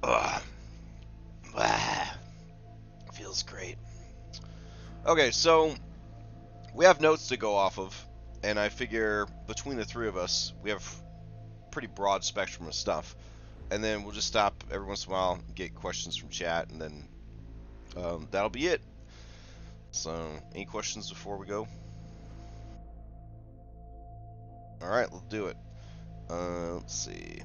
Ugh. Feels great. Okay, so we have notes to go off of, and I figure between the three of us, we have pretty broad spectrum of stuff. And then we'll just stop every once in a while, get questions from chat, and then that'll be it. So, any questions before we go? All right, let's do it. Let's see.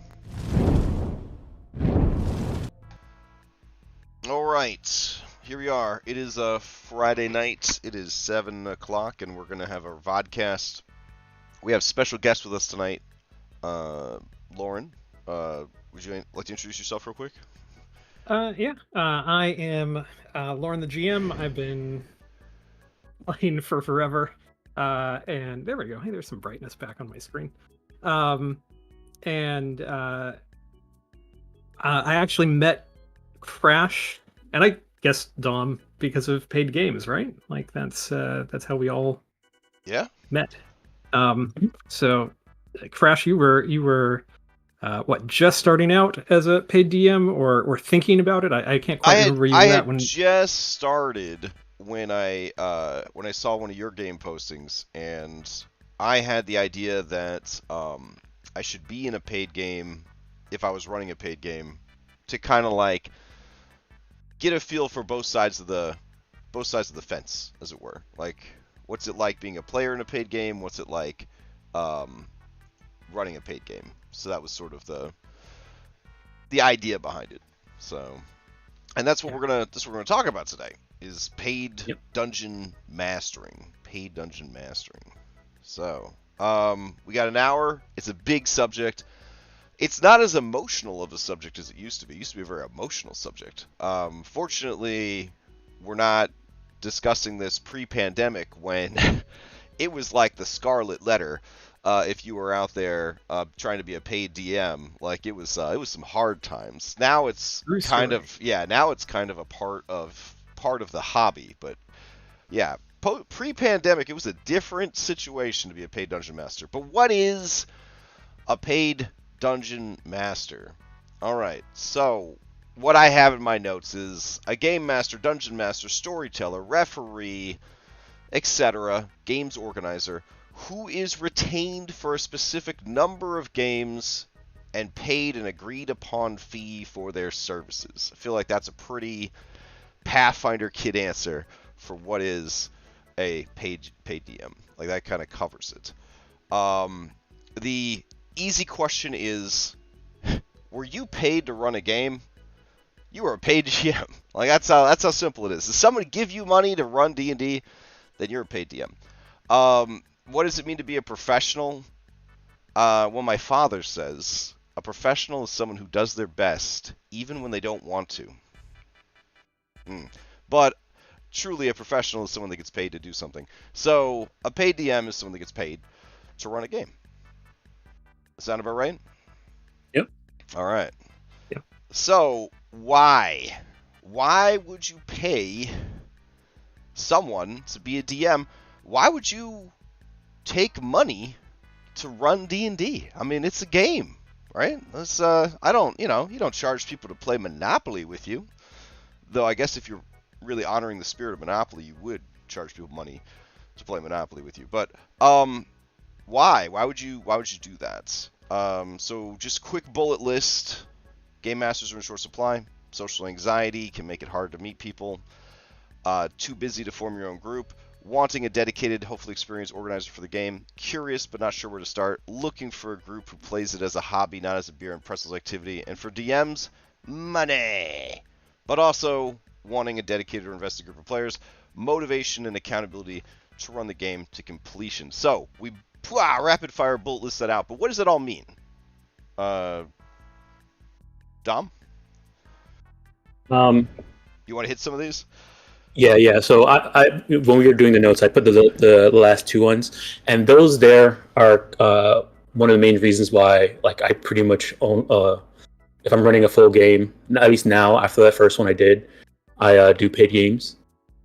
All right, here we are. It is a Friday night. It is 7 o'clock, and we're gonna have our vodcast. We have special guests with us tonight. Lauren, would you like to introduce yourself real quick? Yeah. I am Lauren, the GM. I've been playing for forever. And there we go. Hey, there's some brightness back on my screen. And I actually met Crash, and I guess Dom, because of paid games, right? Like that's how we all met. So Crash, you were what, just starting out as a paid DM, or thinking about it? I can't quite remember you I that had when. just started when I saw one of your game postings, and I had the idea that I should be in a paid game if I was running a paid game to kind of like get a feel for both sides of the fence, as it were. Like, what's it like being a player in a paid game? What's it like running a paid game? So that was sort of the idea behind it. So, and that's what we're gonna talk about today, is paid dungeon mastering. Paid dungeon mastering. So, we got an hour. It's a big subject. It's not as emotional of a subject as it used to be. It used to be a very emotional subject. Fortunately, we're not discussing this pre-pandemic when it was like the scarlet letter. If you were out there trying to be a paid DM, like it was some hard times. Now it's kind of a part of the hobby. But yeah, pre-pandemic, it was a different situation to be a paid dungeon master. But what is a paid dungeon master? All right, so what I have in my notes is a game master, dungeon master, storyteller, referee, etc., games organizer, who is retained for a specific number of games and paid an agreed upon fee for their services. I feel like that's a pretty Pathfinder kid answer for what is a paid DM. Like, that kind of covers it. The easy question is, were you paid to run a game? You were a paid GM. Like, that's how simple it is. Does someone give you money to run D&D? Then you're a paid DM. What does it mean to be a professional? Well, my father says a professional is someone who does their best even when they don't want to. But truly, a professional is someone that gets paid to do something. So a paid DM is someone that gets paid to run a game. Sound about right? Yep. All right. Yep. So why would you pay someone to be a DM? Why would you take money to run D&D? I mean, it's a game, right? It's, you don't charge people to play Monopoly with you. Though I guess if you're really honoring the spirit of Monopoly, you would charge people money to play Monopoly with you. But why? Why would you do that? So just quick bullet list. Game masters are in short supply. Social anxiety can make it hard to meet people. Too busy to form your own group. Wanting a dedicated, hopefully experienced organizer for the game. Curious but not sure where to start. Looking for a group who plays it as a hobby, not as a beer and pretzels activity. And for DMs, money. But also wanting a dedicated or invested group of players. Motivation and accountability to run the game to completion. So we rapid fire bullet list that out. But what does that all mean? Dom? You want to hit some of these? Yeah. So I when we were doing the notes, I put the last two ones, and those there are one of the main reasons why, like, I pretty much own. If I'm running a full game, at least now after that first one I did, I do paid games.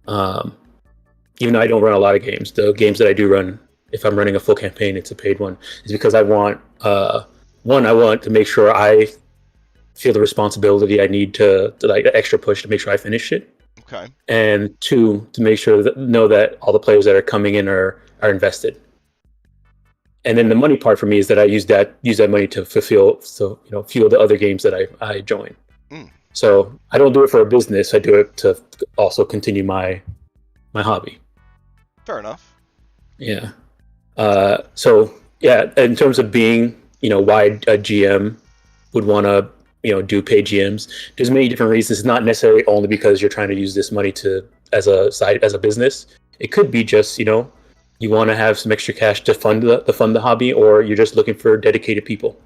Even though I don't run a lot of games, the games that I do run, if I'm running a full campaign, it's a paid one. Is because I want I want to make sure I feel the responsibility I need to like an extra push to make sure I finish it. Okay. And 2, to make sure that all the players that are coming in are invested. And then the money part for me is that I use that money to fuel the other games that I join. So I don't do it for a business. I do it to also continue my hobby. Fair enough. Yeah. So yeah, in terms of being, why a GM would want to, do paid GMs, there's many different reasons. It's not necessarily only because you're trying to use this money as a business. It could be just, you want to have some extra cash to fund the hobby, or you're just looking for dedicated people.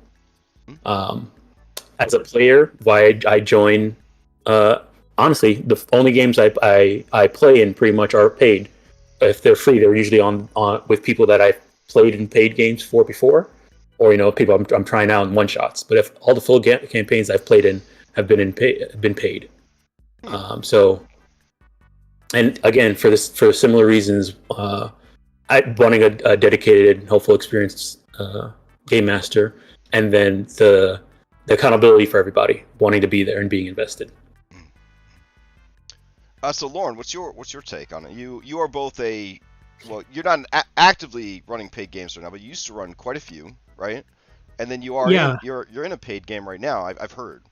As a player, why I join, honestly, the only games I play in pretty much are paid. If they're free, they're usually on with people that I've played in paid games for before, or people I'm trying out in one shots. But if all the full campaigns I've played in have been paid, so, and again for similar reasons, I wanting a dedicated, hopeful, experienced game master, and then the accountability for everybody wanting to be there and being invested. So Lauren, what's your take on it? You are both you're not actively running paid games right now, but you used to run quite a few, right? And then you are you're in a paid game right now. I've heard.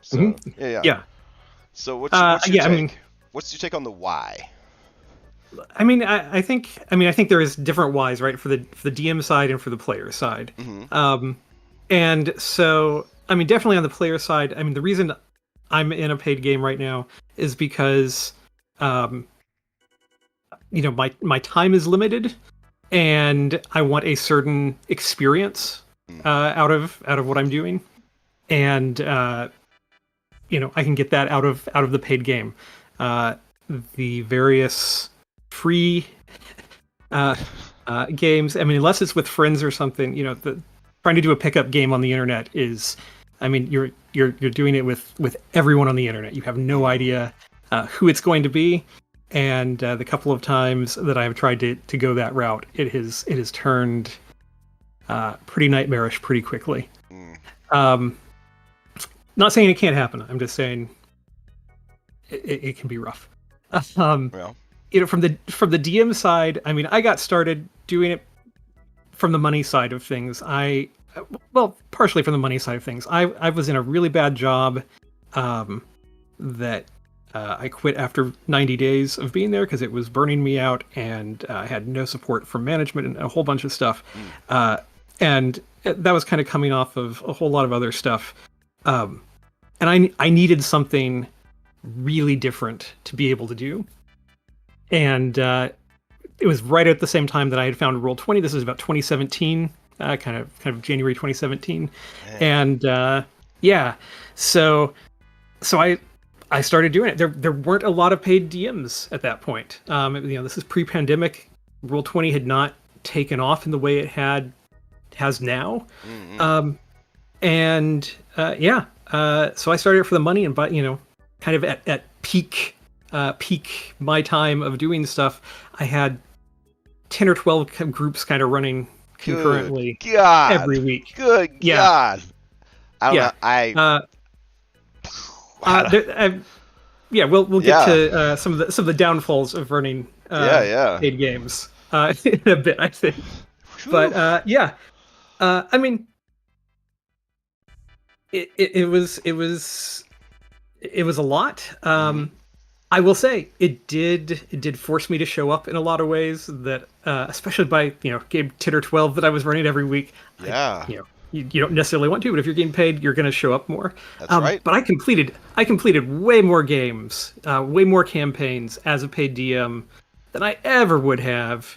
So yeah. So what's your take? What's your take on the why? I think there is different whys, right? For the DM side and for the player side. And so definitely on the player side, the reason I'm in a paid game right now is because my time is limited and I want a certain experience out of what I'm doing, and I can get that out of the paid game. The various free games, unless it's with friends or something, trying to do a pickup game on the internet is, you're doing it with everyone on the internet. You have no idea who it's going to be, and the couple of times that I've tried to go that route, it has turned pretty nightmarish pretty quickly. Not saying it can't happen. I'm just saying it can be rough. From the DM side, I got started doing it from the money side of things. Partially from the money side of things. I was in a really bad job that I quit after 90 days of being there because it was burning me out, and I had no support from management and a whole bunch of stuff. And that was kind of coming off of a whole lot of other stuff. And I needed something really different to be able to do. And it was right at the same time that I had found Roll20. This is about 2017. Kind of January 2017, and so I started doing it. There weren't a lot of paid DMs at that point. This is pre-pandemic. Roll20 had not taken off in the way it has now, so I started it for the money, and kind of at peak my time of doing stuff, I had 10 or 12 groups kind of running concurrently every week. Good God. I don't know. We'll get to some of the downfalls of running paid games in a bit, I think. But it was a lot. I will say it did force me to show up in a lot of ways that, especially by game 10 or 12 that I was running every week. Yeah. You don't necessarily want to, but if you're getting paid, you're going to show up more. That's right. But I completed way more games, way more campaigns as a paid DM than I ever would have.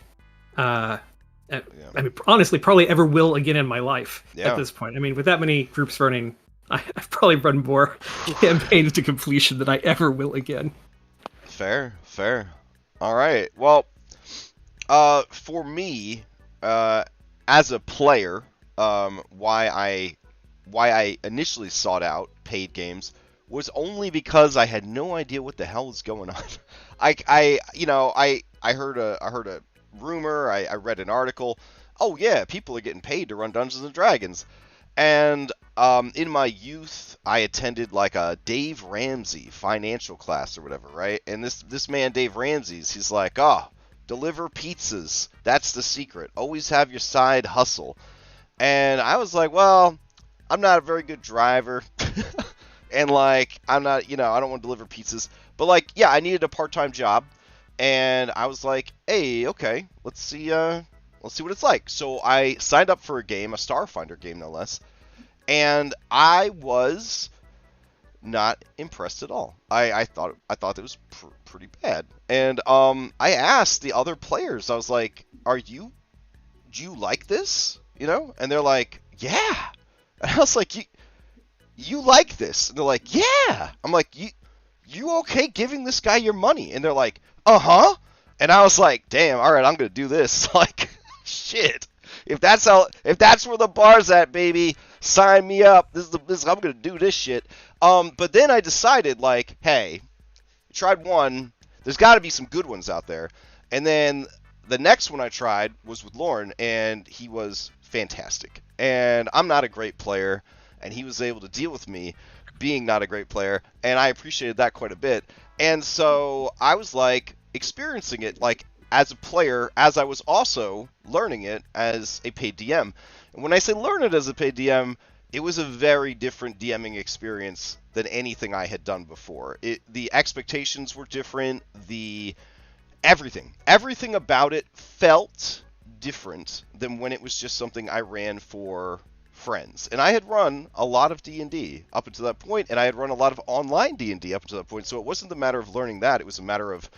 Honestly, probably ever will again in my life at this point. With that many groups running, I've probably run more campaigns to completion than I ever will again. Fair. All right. Well, for me, as a player, why I initially sought out paid games was only because I had no idea what the hell was going on. I heard a rumor. I read an article. Oh yeah, people are getting paid to run Dungeons and Dragons, and in my youth, I attended like a Dave Ramsey financial class or whatever, right? And this man, Dave Ramsey's, he's like, deliver pizzas. That's the secret. Always have your side hustle. And I was like, well, I'm not a very good driver. And like, I'm not, I don't want to deliver pizzas. But like, yeah, I needed a part-time job. And I was like, hey, okay, let's see what it's like. So I signed up for a game, a Starfinder game no less. And I was not impressed at all. I thought it was pretty bad. And I asked the other players, I was like, do you like this? And they're like, yeah. And I was like, you like this? And they're like, yeah. I'm like, you okay giving this guy your money? And they're like, uh-huh. And I was like, damn, all right, I'm going to do this. Like, shit. If that's where the bar's at, baby, sign me up. I'm going to do this shit. But then I decided, like, hey, tried one. There's got to be some good ones out there. And then the next one I tried was with Lauren, and he was fantastic. And I'm not a great player, and he was able to deal with me being not a great player, and I appreciated that quite a bit. And so I was like experiencing it like as a player, as I was also learning it as a paid DM. And when I say learn it as a paid DM, it was a very different DMing experience than anything I had done before. The expectations were different. Everything about it felt different than when it was just something I ran for friends. And I had run a lot of D&D up until that point, and I had run a lot of online D&D up until that point. So it wasn't the matter of learning that. It was a matter of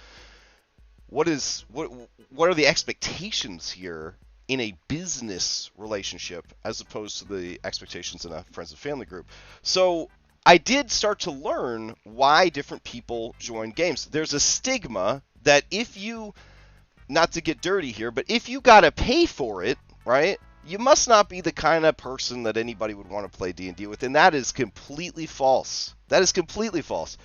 what are the expectations here in a business relationship as opposed to the expectations in a friends and family group. So I did start to learn why different people join games. There's a stigma that if you, not to get dirty here, but if you gotta pay for it, right, you must not be the kind of person that anybody would want to play D&D with, and that is completely false. That is completely false.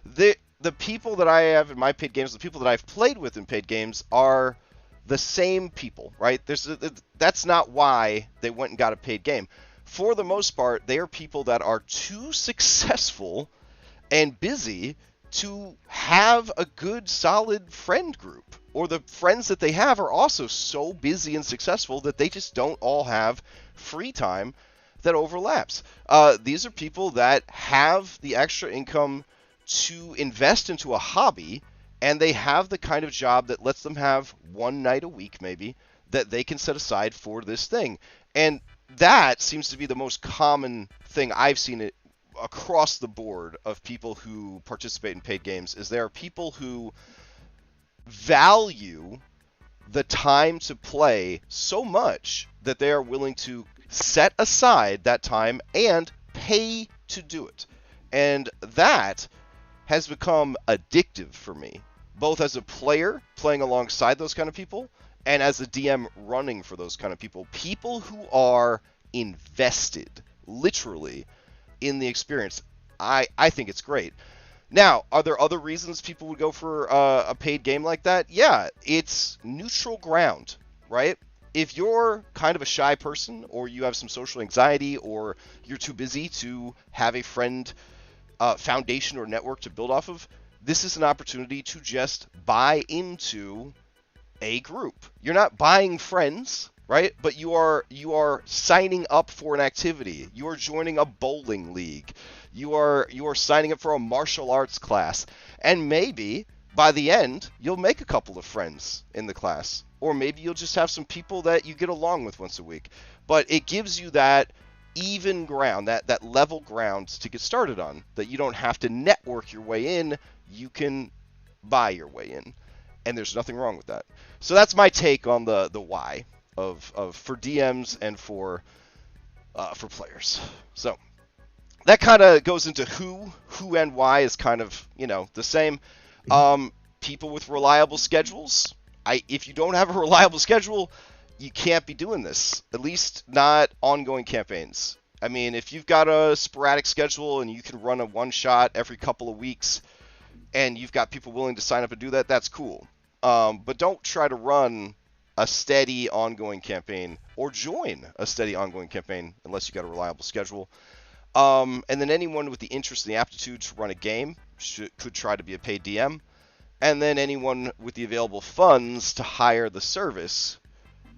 The people that I have in my paid games, the people that I've played with in paid games are the same people, right? That's not why they went and got a paid game. For the most part, they are people that are too successful and busy to have a good, solid friend group. Or the friends that they have are also so busy and successful that they just don't all have free time that overlaps. These are people that have the extra income to invest into a hobby, and they have the kind of job that lets them have one night a week, maybe, that they can set aside for this thing. And that seems to be the most common thing I've seen it across the board of people who participate in paid games, is there are people who value the time to play so much that they are willing to set aside that time and pay to do it. And that has become addictive for me, both as a player playing alongside those kind of people and as a DM running for those kind of people. People who are invested, literally, in the experience. I think it's great. Now, are there other reasons people would go for a paid game like that? Yeah, it's neutral ground, right? If you're kind of a shy person, or you have some social anxiety, or you're too busy to have a friend foundation or network to build off of, this is an opportunity to just buy into a group. You're not buying friends, right? But you are signing up for an activity. You are joining a bowling league. You are signing up for a martial arts class. And maybe by the end, you'll make a couple of friends in the class. Or maybe you'll just have some people that you get along with once a week. But it gives you that even ground, that level ground to get started on, that you don't have to network your way in, you can buy your way in. And there's nothing wrong with that. So that's my take on the why of for DMs and for players. So that kind of goes into who and why is kind of, the same. People with reliable schedules. If you don't have a reliable schedule, you can't be doing this, at least not ongoing campaigns. I mean, if you've got a sporadic schedule and you can run a one-shot every couple of weeks and you've got people willing to sign up and do that, that's cool. But don't try to run a steady ongoing campaign or join a steady ongoing campaign unless you've got a reliable schedule. And then anyone with the interest and the aptitude to run a game could try to be a paid DM. And then anyone with the available funds to hire the service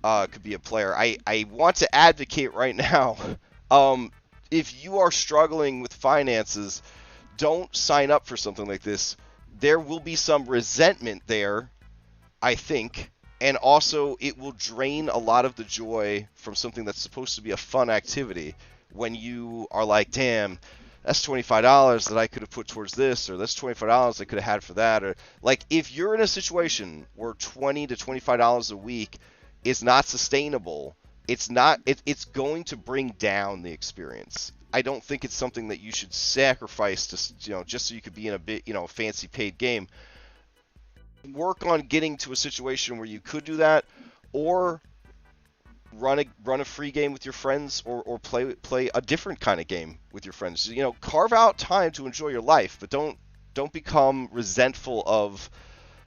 could be a player. I want to advocate right now, if you are struggling with finances, don't sign up for something like this. There will be some resentment there, I think, and also it will drain a lot of the joy from something that's supposed to be a fun activity when you are like, damn, that's $25 that I could have put towards this, or that's $25 I could have had for that, or like if you're in a situation where $20 to $25 a week is not sustainable, it's going to bring down the experience. I don't think it's something that you should sacrifice to, just so you could be in a bit, fancy paid game. Work on getting to a situation where you could do that, or run a free game with your friends, or play a different kind of game with your friends. Carve out time to enjoy your life, but don't become resentful of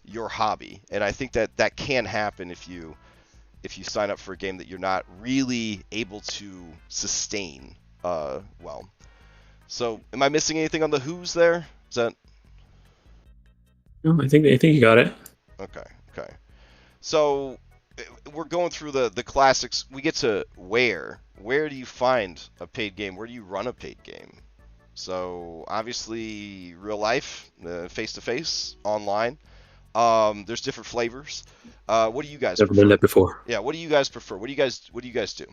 your hobby. And I think that can happen if you sign up for a game that you're not really able to sustain well. So, am I missing anything on the who's there? Is that? No, I think you got it. Okay. So, we're going through the classics. We get to where do you find a paid game? Where do you run a paid game? So, obviously, real life, face-to-face, online. There's different flavors. What do you guys prefer? Never done that before. Yeah, what do you guys prefer? What do you guys do?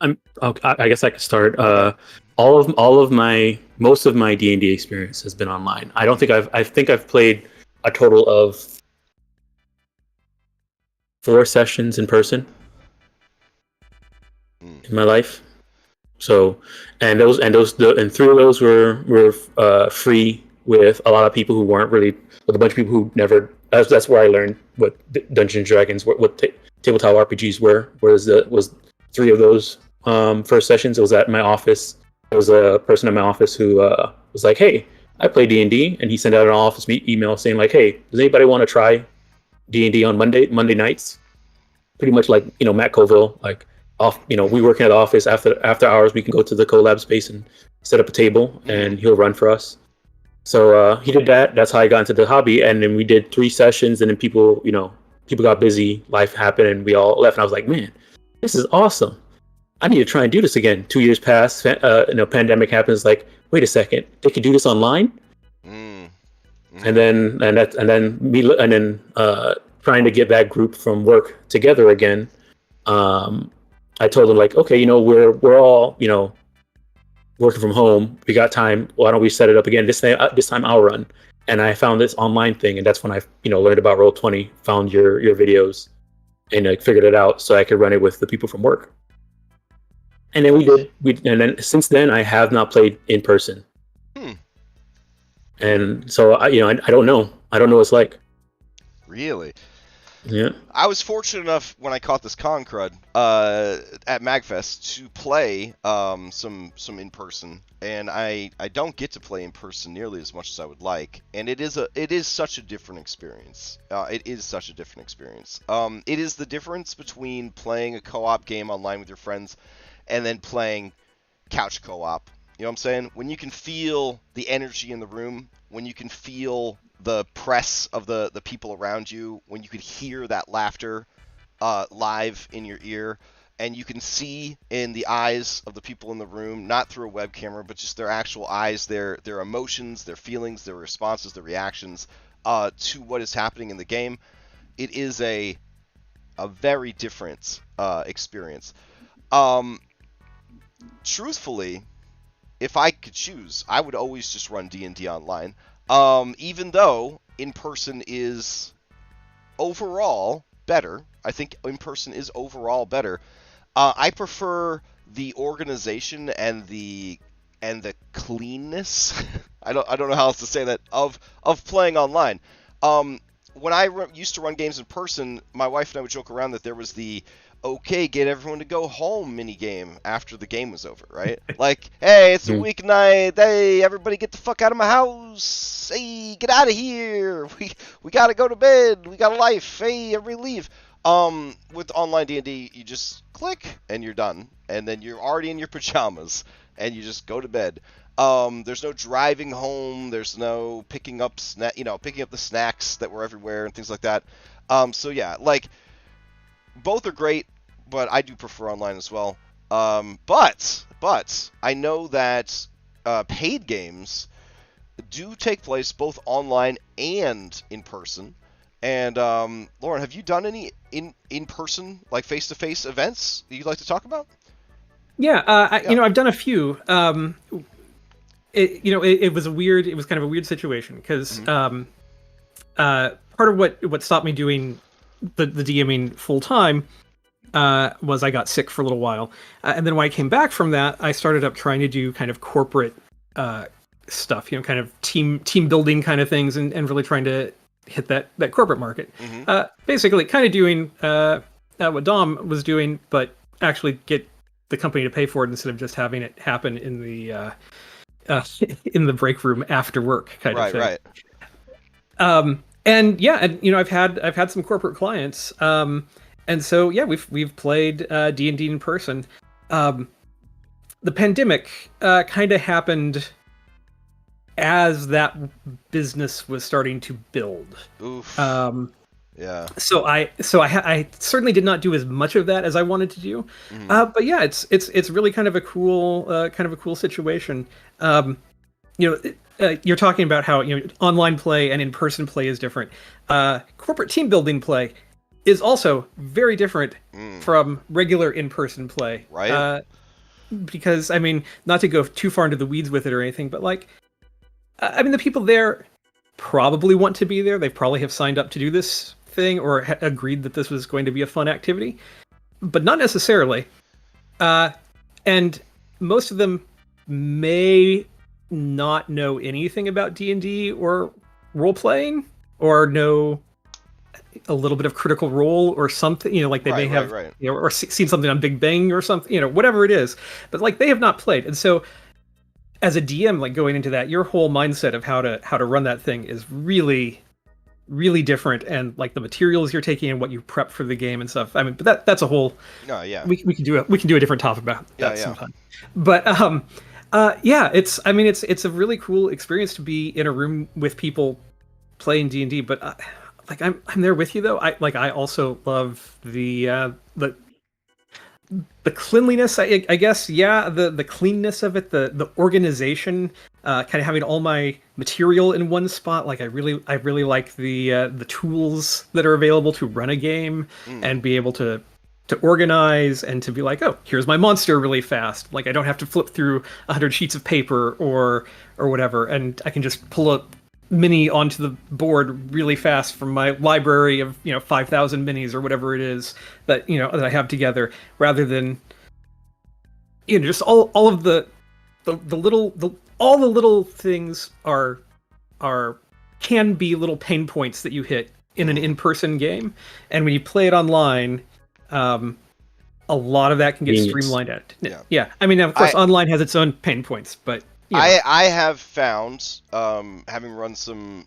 I guess I could start. Most of my D&D experience has been online. I think I've played a total of 4 sessions in person in my life. So, and 3 of those were free, with a lot of people who weren't really, with a bunch of people who never. That's where I learned what Dungeons and Dragons, what tabletop RPGs were. Was 3 of those first sessions. It was at my office. There was a person in my office who was like, "Hey, I play D&D," and he sent out an office email saying like, "Hey, does anybody want to try D&D on Monday nights?" Pretty much like Matt Colville, like off. We work in the office after hours. We can go to the collab space and set up a table, and he'll run for us. So he did that. That's how I got into the hobby. And then we did 3 sessions, and then people got busy, life happened, and we all left. And I was like, man, this is awesome. I need to try and do this again. 2 years passed. Pandemic happens. Like, wait a second, they could do this online. And then trying to get that group from work together again. I told them like, okay, we're all working from home. We got time. Why don't we set it up again? This time I'll run. And I found this online thing, and that's when I learned about Roll20, found your videos, and I figured it out so I could run it with the people from work. And then and then since then I have not played in person. And so I don't know. I don't know what it's like. Really? Yeah. I was fortunate enough when I caught this con crud at MagFest to play some in person, and I don't get to play in person nearly as much as I would like, and it is such a different experience. It is such a different experience. It is the difference between playing a co-op game online with your friends and then playing couch co-op. You know what I'm saying? When you can feel the energy in the room, when you can feel the press of the people around you, when you could hear that laughter live in your ear, and you can see in the eyes of the people in the room, not through a web camera, but just their actual eyes, their emotions, their feelings, their responses, their reactions to what is happening in the game. It is a very different experience. Truthfully, if I could choose, I would always just run D&D online. Even though in-person is overall better. I think in-person is overall better. I prefer the organization and the cleanness. I don't know how else to say that of playing online. When I used to run games in person, my wife and I would joke around that there was the okay, get everyone to go home mini game after the game was over, right? Like, hey, it's a weeknight. Hey, everybody get the fuck out of my house. Hey, get out of here. We gotta go to bed. We got a life. Hey, everybody leave. With online D&D, you just click and you're done, and then you're already in your pajamas, and you just go to bed. There's no driving home. There's no picking up the snacks that were everywhere and things like that. So yeah, like both are great, but I do prefer online as well. But I know that paid games do take place both online and in person. And Lauren, have you done any in-person, like face-to-face events that you'd like to talk about? Yeah, I've done a few. It was kind of a weird situation because part of what stopped me doing the DMing full time was I got sick for a little while, and then when I came back from that, I started up trying to do kind of corporate stuff, kind of team building kind of things, and really trying to hit that corporate market. Basically, kind of doing what Dom was doing, but actually get the company to pay for it instead of just having it happen in the break room after work kind of thing. Right. And I've had some corporate clients. And so yeah, we've played D&D in person. The pandemic kind of happened as that business was starting to build. Oof. Yeah. So I certainly did not do as much of that as I wanted to do. But yeah, it's really kind of a cool situation. You're talking about how online play and in-person play is different. Corporate team building play is also very different from regular in-person play. Right. Because not to go too far into the weeds with it or anything, but the people there probably want to be there. They probably have signed up to do this thing or agreed that this was going to be a fun activity, but not necessarily. And most of them may not know anything about D&D or role-playing, or know a little bit of Critical Role or something, they may have, or seen something on Big Bang or something, whatever it is, but they have not played. And so as a DM, going into that, your whole mindset of how to run that thing is really, really different. And the materials you're taking and what you prep for the game and stuff. But that's a whole, we can do a different topic about that sometime. But, it's a really cool experience to be in a room with people playing D&D, but I'm there with you though. I also love the cleanliness, I guess. Yeah, the cleanness of it, the organization, kind of having all my material in one spot. I really like the tools that are available to run a game and be able to organize and to be oh, here's my monster really fast. I don't have to flip through 100 sheets of paper or whatever, and I can just pull a mini onto the board really fast from my library of 5,000 minis or whatever it is that that I have together, rather than just all of the little things are can be little pain points that you hit in an in-person game, and when you play it online, a lot of that can get streamlined out. Yeah. Of course, online has its own pain points, but I have found, having run some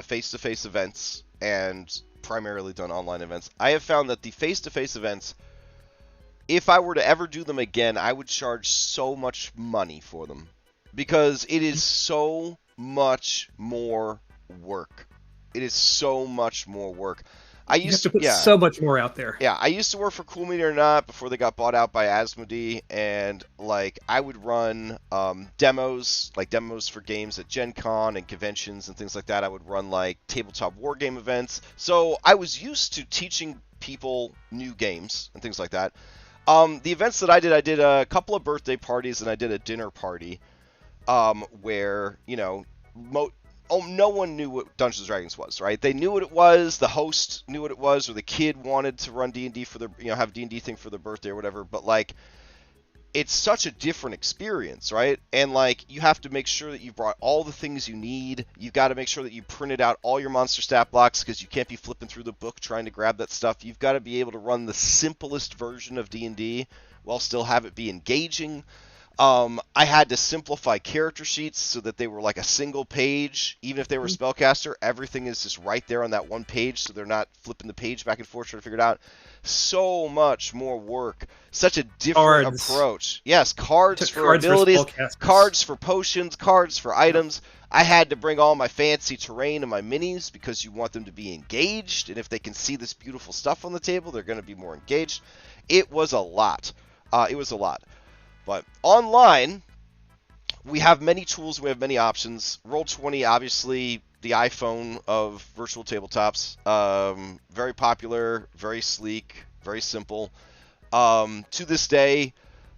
face-to-face events and primarily done online events, I have found that the face-to-face events, if I were to ever do them again, I would charge so much money for them, because it is so much more work. It is so much more work. You have to put so much more out there. Yeah, I used to work for Cool Media or Not before they got bought out by Asmodee, and I would run demos for games at Gen Con and conventions and things like that. I would run tabletop war game events. So I was used to teaching people new games and things like that. The events that I did a couple of birthday parties and I did a dinner party, where no one knew what Dungeons & Dragons was, right? They knew what it was, the host knew what it was, or the kid wanted to run D&D for their, have D&D thing for their birthday or whatever, but it's such a different experience, right? And you have to make sure that you've brought all the things you need. You've got to make sure that you printed out all your monster stat blocks, because you can't be flipping through the book trying to grab that stuff. You've got to be able to run the simplest version of D&D while still have it be engaging. I had to simplify character sheets so that they were like a single page. Even if they were a spellcaster, everything is just right there on that one page, so they're not flipping the page back and forth trying to figure it out. So much more work. Such a different approach. Yes, cards for abilities, cards for potions, cards for items. I had to bring all my fancy terrain and my minis because you want them to be engaged, and if they can see this beautiful stuff on the table, they're going to be more engaged. It was a lot. But online, we have many tools, we have many options. Roll20, obviously, the iPhone of virtual tabletops. Very popular, very sleek, very simple. To this day,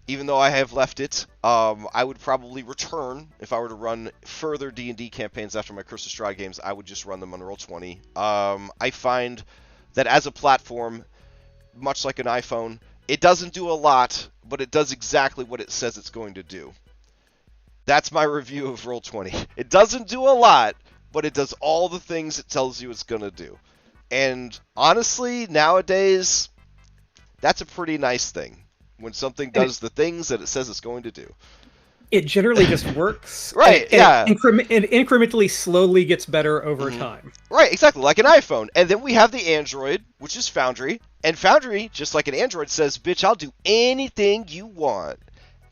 even though I have left it, I would probably return. If I were to run further D&D campaigns after my Curse of Strahd games, I would just run them on Roll20. I find that as a platform, much like an iPhone, it doesn't do a lot, but it does exactly what it says it's going to do. That's my review of Roll20. It doesn't do a lot, but it does all the things it tells you it's going to do. And honestly, nowadays, that's a pretty nice thing. When something does the things that it says it's going to do. It generally just works. Right, yeah. It incrementally slowly gets better over time. Right, exactly, like an iPhone. And then we have the Android, which is Foundry. And Foundry, just like an Android, says, bitch, I'll do anything you want.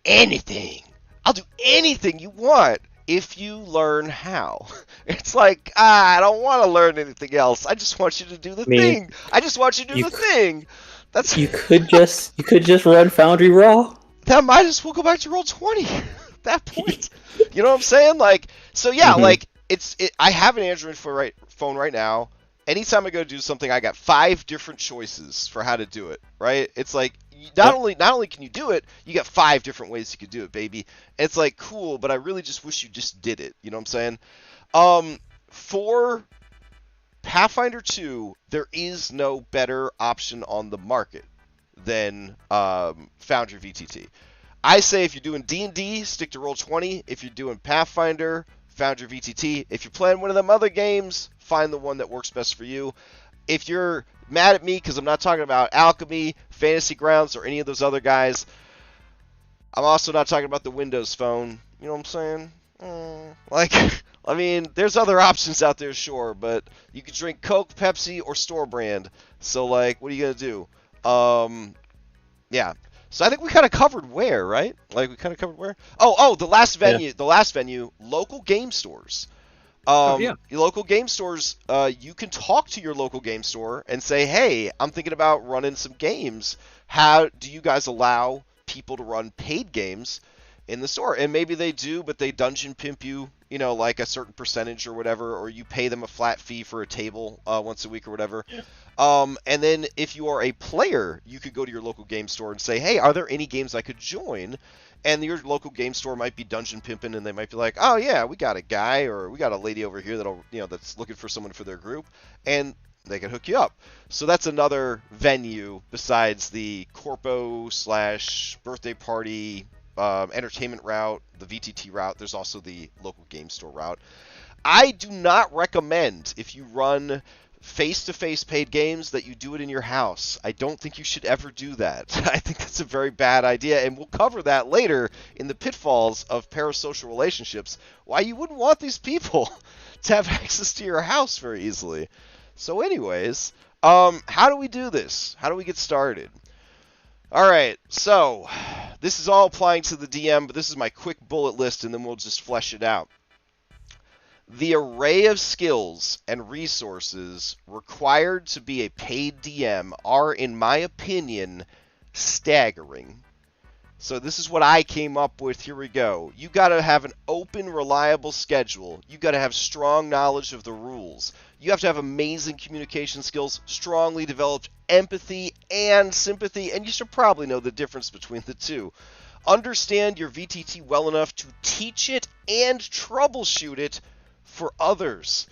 Anything. I'll do anything you want if you learn how. It's like, I don't want to learn anything else. I just want you to do the thing. I just want you to do the thing. That's you could just run Foundry raw. That might as well go back to Roll20 at that point. You know what I'm saying? Like, so yeah, like I have an Android phone right now. Anytime I go to do something, I got 5 different choices for how to do it. Right? It's like not only can you do it, you got 5 different ways you could do it, baby. And it's like cool, but I really just wish you just did it. You know what I'm saying? For Pathfinder 2, there is no better option on the market than Foundry VTT. I say if you're doing D&D, stick to Roll20. If you're doing Pathfinder, Foundry VTT. If you're playing one of them other games, find the one that works best for you. If you're mad at me because I'm not talking about Alchemy, Fantasy Grounds, or any of those other guys, I'm also not talking about the Windows Phone. You know what I'm saying? Like, I mean, there's other options out there, sure, but you can drink Coke, Pepsi, or store brand. So, like, what are you going to do? Yeah. So I think we kind of covered where, right? Like, we kind of covered where? The last venue, local game stores. Local game stores, you can talk to your local game store and say, hey, I'm thinking about running some games. How do you guys allow people to run paid games in the store? And maybe they do, but they dungeon pimp you, you know, like a certain percentage or whatever, or you pay them a flat fee for a table once a week or whatever. Yeah. And then if you are a player, you could go to your local game store and say, hey, are there any games I could join? And your local game store might be dungeon pimping, and they might be like, oh yeah, we got a guy or we got a lady over here that's looking for someone for their group, and they can hook you up. So that's another venue besides the corpo/birthday party entertainment route, the VTT route. There's also the local game store route. I do not recommend, if you run face-to-face paid games, that you do it in your house. I don't think you should ever do that. I think that's a very bad idea, and we'll cover that later in the pitfalls of parasocial relationships, why you wouldn't want these people to have access to your house very easily. So anyways, how do we do this? How do we get started? Alright, so this is all applying to the DM, but this is my quick bullet list, and then we'll just flesh it out. The array of skills and resources required to be a paid DM are, in my opinion, staggering. So this is what I came up with. Here we go. You got to have an open, reliable schedule. You got to have strong knowledge of the rules. You have to have amazing communication skills, strongly developed empathy and sympathy, and you should probably know the difference between the two. Understand your VTT well enough to teach it and troubleshoot it for others.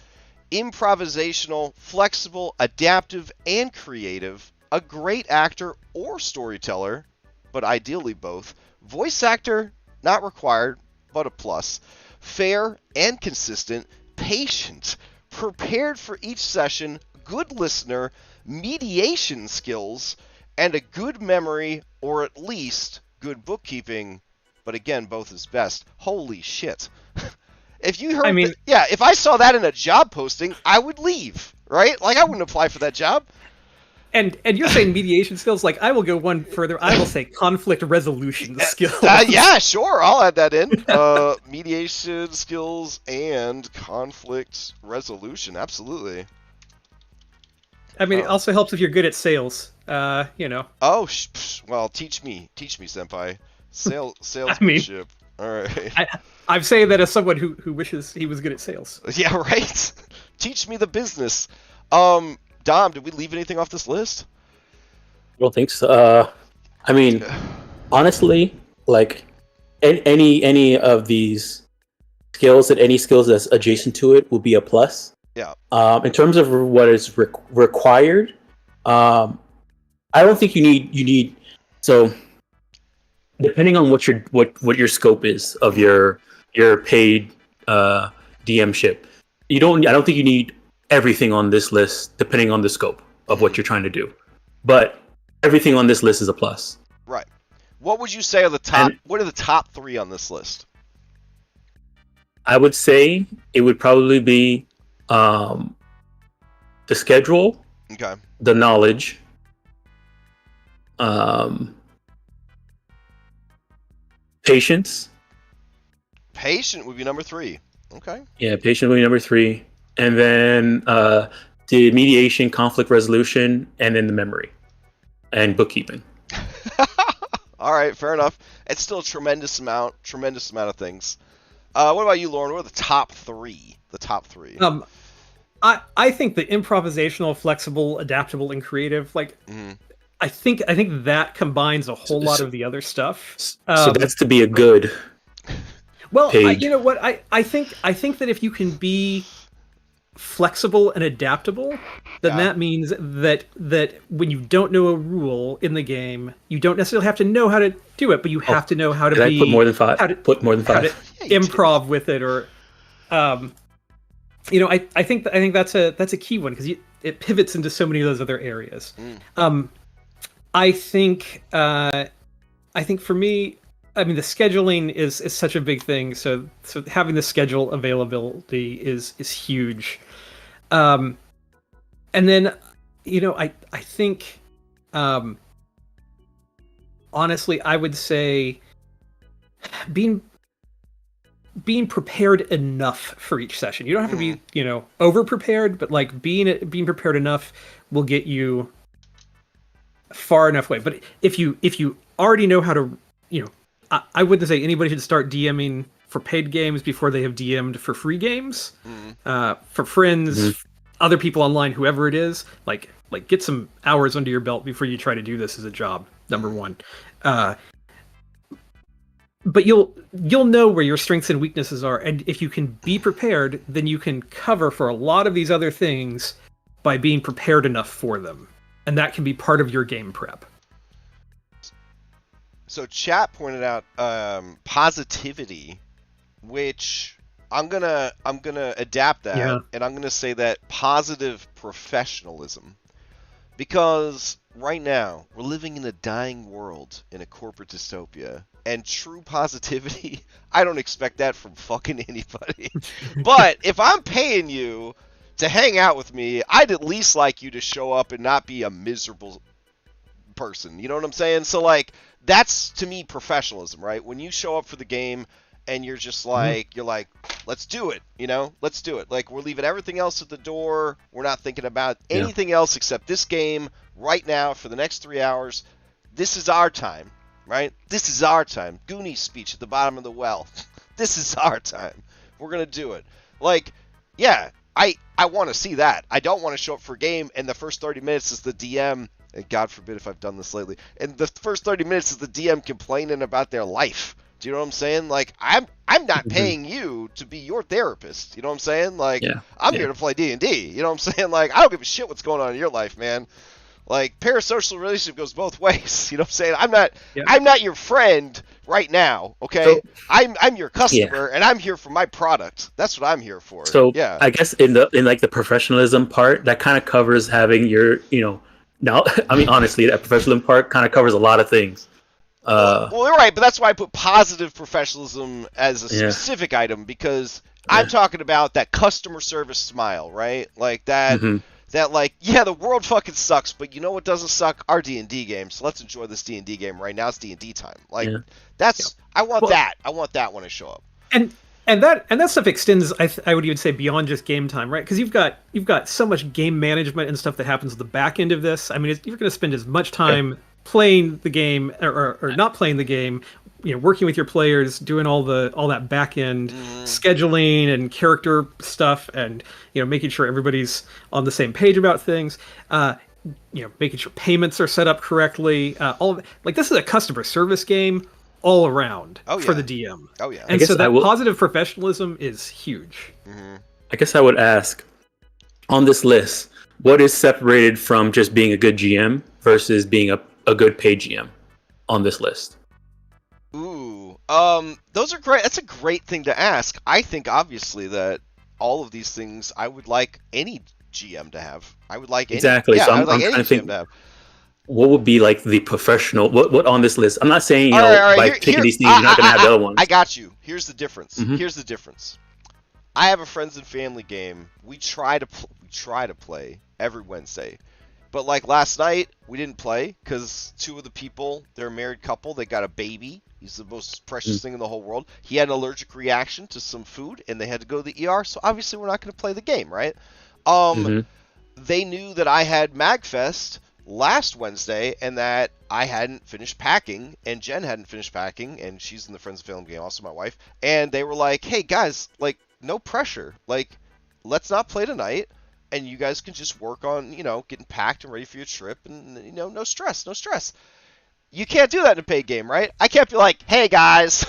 Improvisational, flexible, adaptive, and creative. A great actor or storyteller, but ideally both. Voice actor, not required, but a plus. Fair and consistent. Patient. Prepared for each session. Good listener. Mediation skills. And a good memory, or at least good bookkeeping but again, both is best. Holy shit. If you heard if I saw that in a job posting, I would leave, right? Like, I wouldn't apply for that job. And you're saying mediation skills? Like, I will go one further. I will say conflict resolution skills. Yeah, sure. I'll add that in. Mediation skills and conflict resolution. Absolutely. I mean, it also helps if you're good at sales. You know. Oh, well, teach me, senpai. Salesmanship. All right. I'm saying that as someone who wishes he was good at sales. Yeah, right. Teach me the business. Dom, did we leave anything off this list? I don't think so. I mean, honestly, like any of these skills any skills that's adjacent to it will be a plus. Yeah. In terms of what is required, I don't think you need. So, depending on what your scope is of your paid DM-ship, I don't think you need everything on this list, depending on the scope of what you're trying to do. But everything on this list is a plus. Right. What would you say are the top? What are the top 3 on this list? I would say it would probably be the schedule, okay, the knowledge, patience. Patient would be number 3. Okay. Yeah, patient would be number 3. And then the mediation, conflict resolution, and then the memory and bookkeeping. All right, fair enough. It's still a tremendous amount of things. What about you, Lauren? What are the top 3? The top 3. I think the improvisational, flexible, adaptable, and creative. Like, I think that combines a whole lot of the other stuff. So that's to be a good. Well, you know what? I think that if you can be flexible and adaptable, then that means that when you don't know a rule in the game, you don't necessarily have to know how to do it, but you have to know how to put more than 5? How to improv with it, or you know, I think that's a key one, because it pivots into so many of those other areas. I think for me, I mean, the scheduling is such a big thing. So having the schedule availability is huge. And then, you know, I think, honestly, I would say being prepared enough for each session. You don't have to be, you know, over prepared, but like being prepared enough will get you far enough away. But if you already know how to, you know, I wouldn't say anybody should start DMing for paid games before they have DM'd for free games. For friends, other people online, whoever it is, like get some hours under your belt before you try to do this as a job. Number one. But you'll know where your strengths and weaknesses are, and if you can be prepared, then you can cover for a lot of these other things by being prepared enough for them, and that can be part of your game prep. So chat pointed out positivity, which I'm gonna adapt that, and I'm gonna say that positive professionalism, because right now we're living in a dying world in a corporate dystopia, and true positivity, I don't expect that from fucking anybody. But if I'm paying you to hang out with me, I'd at least like you to show up and not be a miserable person. You know what I'm saying? So like, that's to me professionalism, right? When you show up for the game and you're just like, you're like, let's do it, you know? Let's do it. Like, we're leaving everything else at the door. We're not thinking about anything else except this game right now for the next 3 hours. This is our time, right? This is our time. Goonies speech at the bottom of the well. This is our time. We're going to do it. Like, yeah, I want to see that. I don't want to show up for a game and the first 30 minutes is the DM, and God forbid if I've done this lately, and the first 30 minutes is the DM complaining about their life. Do you know what I'm saying? Like, I'm not paying you to be your therapist. You know what I'm saying? Like, I'm here to play D&D. You know what I'm saying? Like, I don't give a shit what's going on in your life, man. Like, parasocial relationship goes both ways. You know what I'm saying? I'm not your friend right now, okay? So, I'm your customer, and I'm here for my product. That's what I'm here for. So I guess in like the professionalism part, that kind of covers having your, you know, now, I mean, honestly, that professionalism part kind of covers a lot of things. Well, you're right, but that's why I put positive professionalism as a specific item, because I'm talking about that customer service smile, right? Like that, the world fucking sucks, but you know what doesn't suck? Our D&D game. So let's enjoy this D&D game right now. It's D&D time. Like I want that. I want that when I show up. And that stuff extends, I would even say, beyond just game time, right? Because you've got so much game management and stuff that happens at the back end of this. I mean, you're going to spend as much time playing the game or not playing the game, working with your players, doing all that back end scheduling and character stuff, and making sure everybody's on the same page about things. Making sure payments are set up correctly. This is a customer service game all around for the DM. Oh yeah. And so that positive professionalism is huge. Mm-hmm. I guess I would ask, on this list, what is separated from just being a good GM versus being a good paid GM on this list? Ooh. Those are great. That's a great thing to ask. I think obviously that all of these things I would like any GM to have. I would like any, exactly. So I'm trying to think. What would be like the professional? What on this list? I'm not saying by picking these things, you're not going to have the other ones. I got you. Here's the difference. Here's the difference. I have a friends and family game. We try to play every Wednesday, but like last night we didn't play because two of the people, they're a married couple. They got a baby. He's the most precious thing in the whole world. He had an allergic reaction to some food, and they had to go to the ER. So obviously we're not going to play the game, right? They knew that I had MagFest last Wednesday and that I hadn't finished packing, and Jen hadn't finished packing, and she's in the Friends of Film game, also my wife, and they were like, hey guys, like, no pressure, like, let's not play tonight, and you guys can just work on, getting packed and ready for your trip, and, no stress. You can't do that in a paid game, right? I can't be like, hey guys,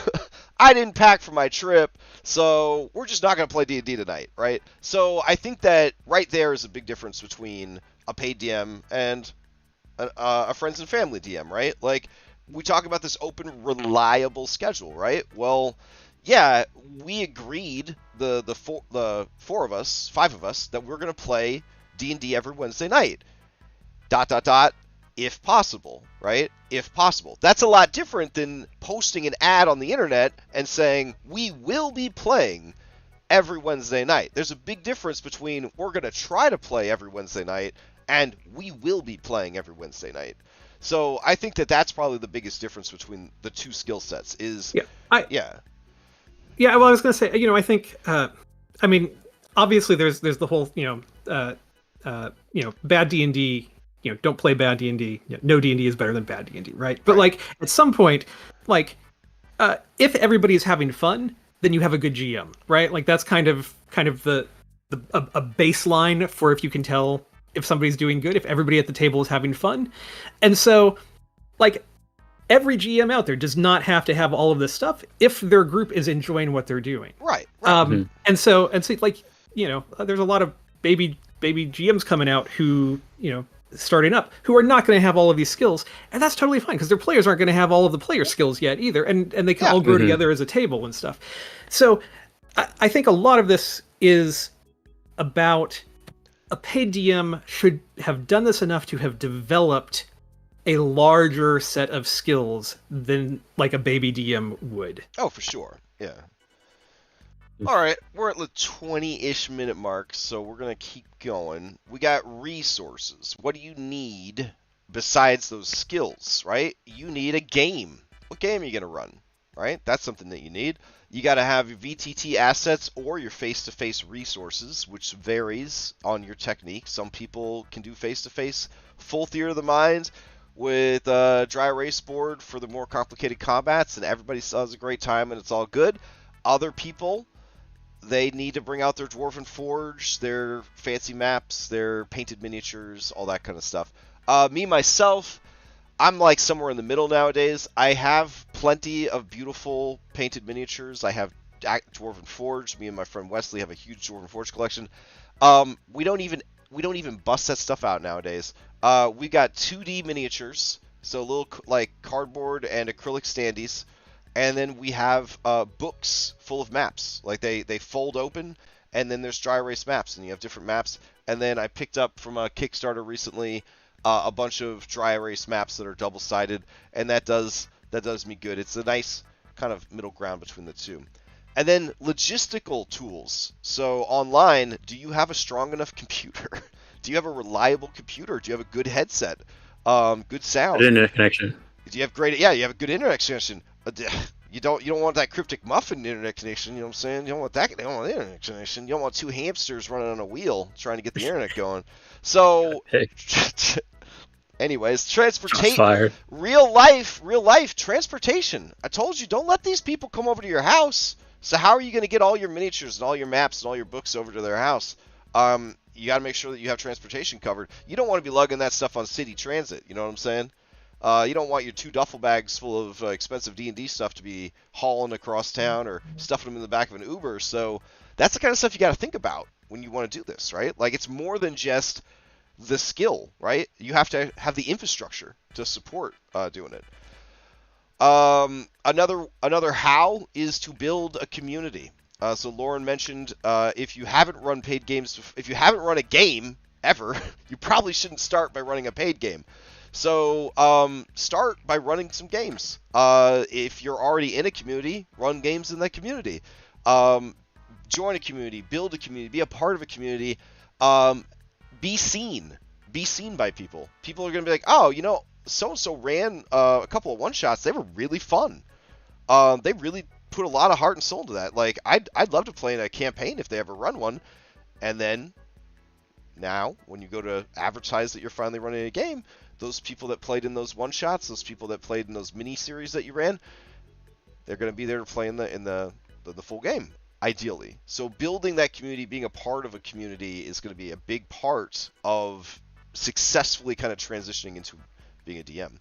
I didn't pack for my trip, so we're just not going to play D&D tonight, right? So I think that right there is a big difference between a paid DM and a friends and family DM, right? Like, we talk about this open, reliable schedule, right? Well, yeah, we agreed, the five of us, that we're going to play D&D every Wednesday night. ... If possible, right? If possible. That's a lot different than posting an ad on the internet and saying, we will be playing every Wednesday night. There's a big difference between we're going to try to play every Wednesday night and we will be playing every Wednesday night. So I think that that's probably the biggest difference between the two skill sets is... Yeah, well, I was going to say, I think, obviously there's the whole, bad D&D, don't play bad D&D. No D&D is better than bad D&D, right? But like at some point, like if everybody is having fun, then you have a good GM, right? Like that's kind of a baseline for if you can tell if somebody's doing good, if everybody at the table is having fun. And so like every GM out there does not have to have all of this stuff if their group is enjoying what they're doing. Right. And so like, there's a lot of baby GMs coming out who, starting up, who are not going to have all of these skills, and that's totally fine because their players aren't going to have all of the player skills yet either, and they can all grow together as a table and stuff. So I think a lot of this is about a paid DM should have done this enough to have developed a larger set of skills than like a baby DM would. Oh, for sure. Yeah. All right, we're at the 20-ish minute mark, so we're going to keep going. We got resources. What do you need besides those skills, right? You need a game. What game are you going to run, right? That's something that you need. You got to have your VTT assets or your face-to-face resources, which varies on your technique. Some people can do face-to-face full theater of the mind with a dry erase board for the more complicated combats, and everybody still has a great time and it's all good. Other people, they need to bring out their Dwarven Forge, their fancy maps, their painted miniatures, all that kind of stuff. Me, myself, I'm like somewhere in the middle nowadays. I have plenty of beautiful painted miniatures. I have Dwarven Forge. Me and my friend Wesley have a huge Dwarven Forge collection. We don't even bust that stuff out nowadays. We got 2D miniatures, so little like cardboard and acrylic standees. And then we have books full of maps. Like they fold open, and then there's dry erase maps, and you have different maps. And then I picked up from a Kickstarter recently a bunch of dry erase maps that are double-sided, and that does that does me good. It's a nice kind of middle ground between the two. And then logistical tools. So online, do you have a strong enough computer? Do you have a reliable computer? Do you have a good headset? Good sound? Good internet connection. Do you have great? Yeah, you have a good internet connection. You don't want that cryptic muffin internet connection. You know what I'm saying? You don't want that. You don't want internet connection. You don't want two hamsters running on a wheel trying to get the internet going. So, anyways, transportation. Real life transportation. I told you, don't let these people come over to your house. So how are you going to get all your miniatures and all your maps and all your books over to their house? You got to make sure that you have transportation covered. You don't want to be lugging that stuff on city transit. You know what I'm saying? You don't want your 2 duffel bags full of expensive D&D stuff to be hauling across town or stuffing them in the back of an Uber. So that's the kind of stuff you got to think about when you want to do this, right? Like, it's more than just the skill, right? You have to have the infrastructure to support doing it. Another how is to build a community. So Lauren mentioned if you haven't run paid games, if you haven't run a game ever, you probably shouldn't start by running a paid game. So start by running some games. If you're already in a community, run games in that community. Join a community, build a community, be a part of a community. Be seen by people. People are going to be like, oh, you know, so-and-so ran a couple of one-shots. They were really fun. They really put a lot of heart and soul to that. Like, I'd love to play in a campaign if they ever run one. And then now, when you go to advertise that you're finally running a game, those people that played in those one-shots, those people that played in those mini-series that you ran, they're going to be there to play in the full game, ideally. So building that community, being a part of a community is going to be a big part of successfully kind of transitioning into being a DM.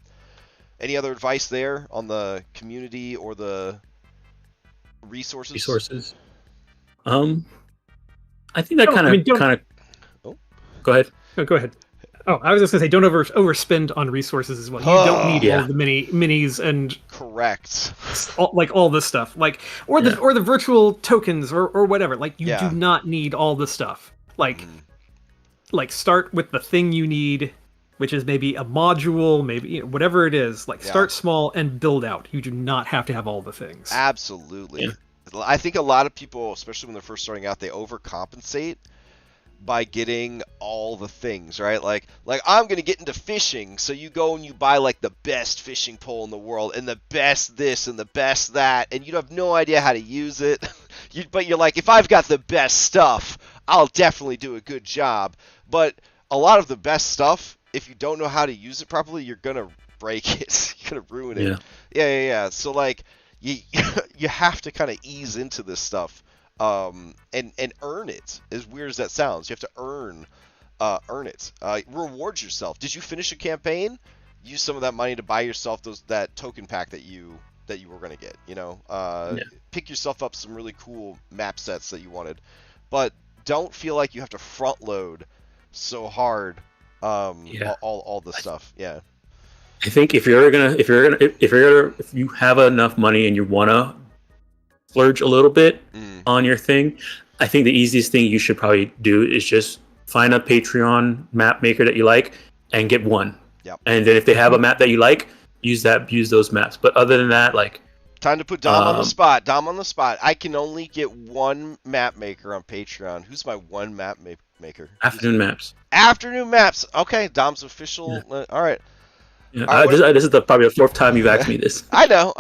Any other advice there on the community or the resources? I think that kind of. Oh, go ahead. No, go ahead. Oh, I was just gonna say, don't overspend on resources as well. You don't need all the minis and correct, all this stuff, or the virtual tokens or whatever. Like, you do not need all the stuff. Like start with the thing you need, which is maybe a module, maybe whatever it is. Like, start small and build out. You do not have to have all the things. Absolutely. Yeah. I think a lot of people, especially when they're first starting out, they overcompensate by getting all the things, right? Like I'm going to get into fishing, so you go and you buy like the best fishing pole in the world and the best this and the best that, and you have no idea how to use it. But you're like, if I've got the best stuff, I'll definitely do a good job. But a lot of the best stuff, if you don't know how to use it properly, you're going to break it. You're going to ruin it. Yeah. So like you have to kind of ease into this stuff. And earn it. As weird as that sounds, you have to earn it. Reward yourself. Did you finish a campaign? Use some of that money to buy yourself that token pack that you were going to get. Pick yourself up some really cool map sets that you wanted, but don't feel like you have to front load so hard. All the stuff. Yeah. I think if you have enough money and you wanna splurge a little bit on your thing, I think the easiest thing you should probably do is just find a Patreon map maker that you like and get one. Yep. And then if they have a map that you like, use those maps. But other than that, like, time to put Dom on the spot. Dom on the spot. I can only get one map maker on Patreon. Who's my one map maker? Afternoon Maps. Afternoon Maps. Okay, Dom's official. Yeah. All right. Yeah, this is probably the 4th time you've asked me this. I know.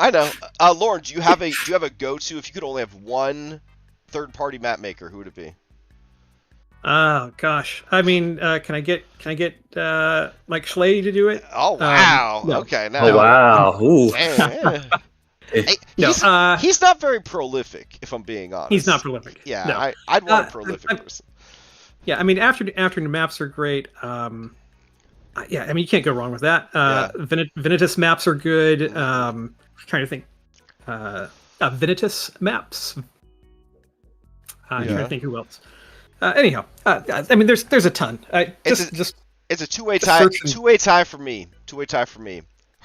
Lauren, do you have a go-to? If you could only have one third-party map maker, who would it be? Oh gosh, I mean, can I get Mike Schley to do it? Oh wow. No. Okay. Now. Oh wow. Ooh. Hey, he's not very prolific, if I'm being honest. He's not prolific. Yeah, no. I'd want a prolific person. Yeah, I mean, afternoon maps are great. Yeah, I mean, you can't go wrong with that. Vinitus maps are good. Trying to think. Vinitus maps. Trying to think who else. Anyhow, I mean, there's a ton. It's a two-way tie. Two-way tie for me.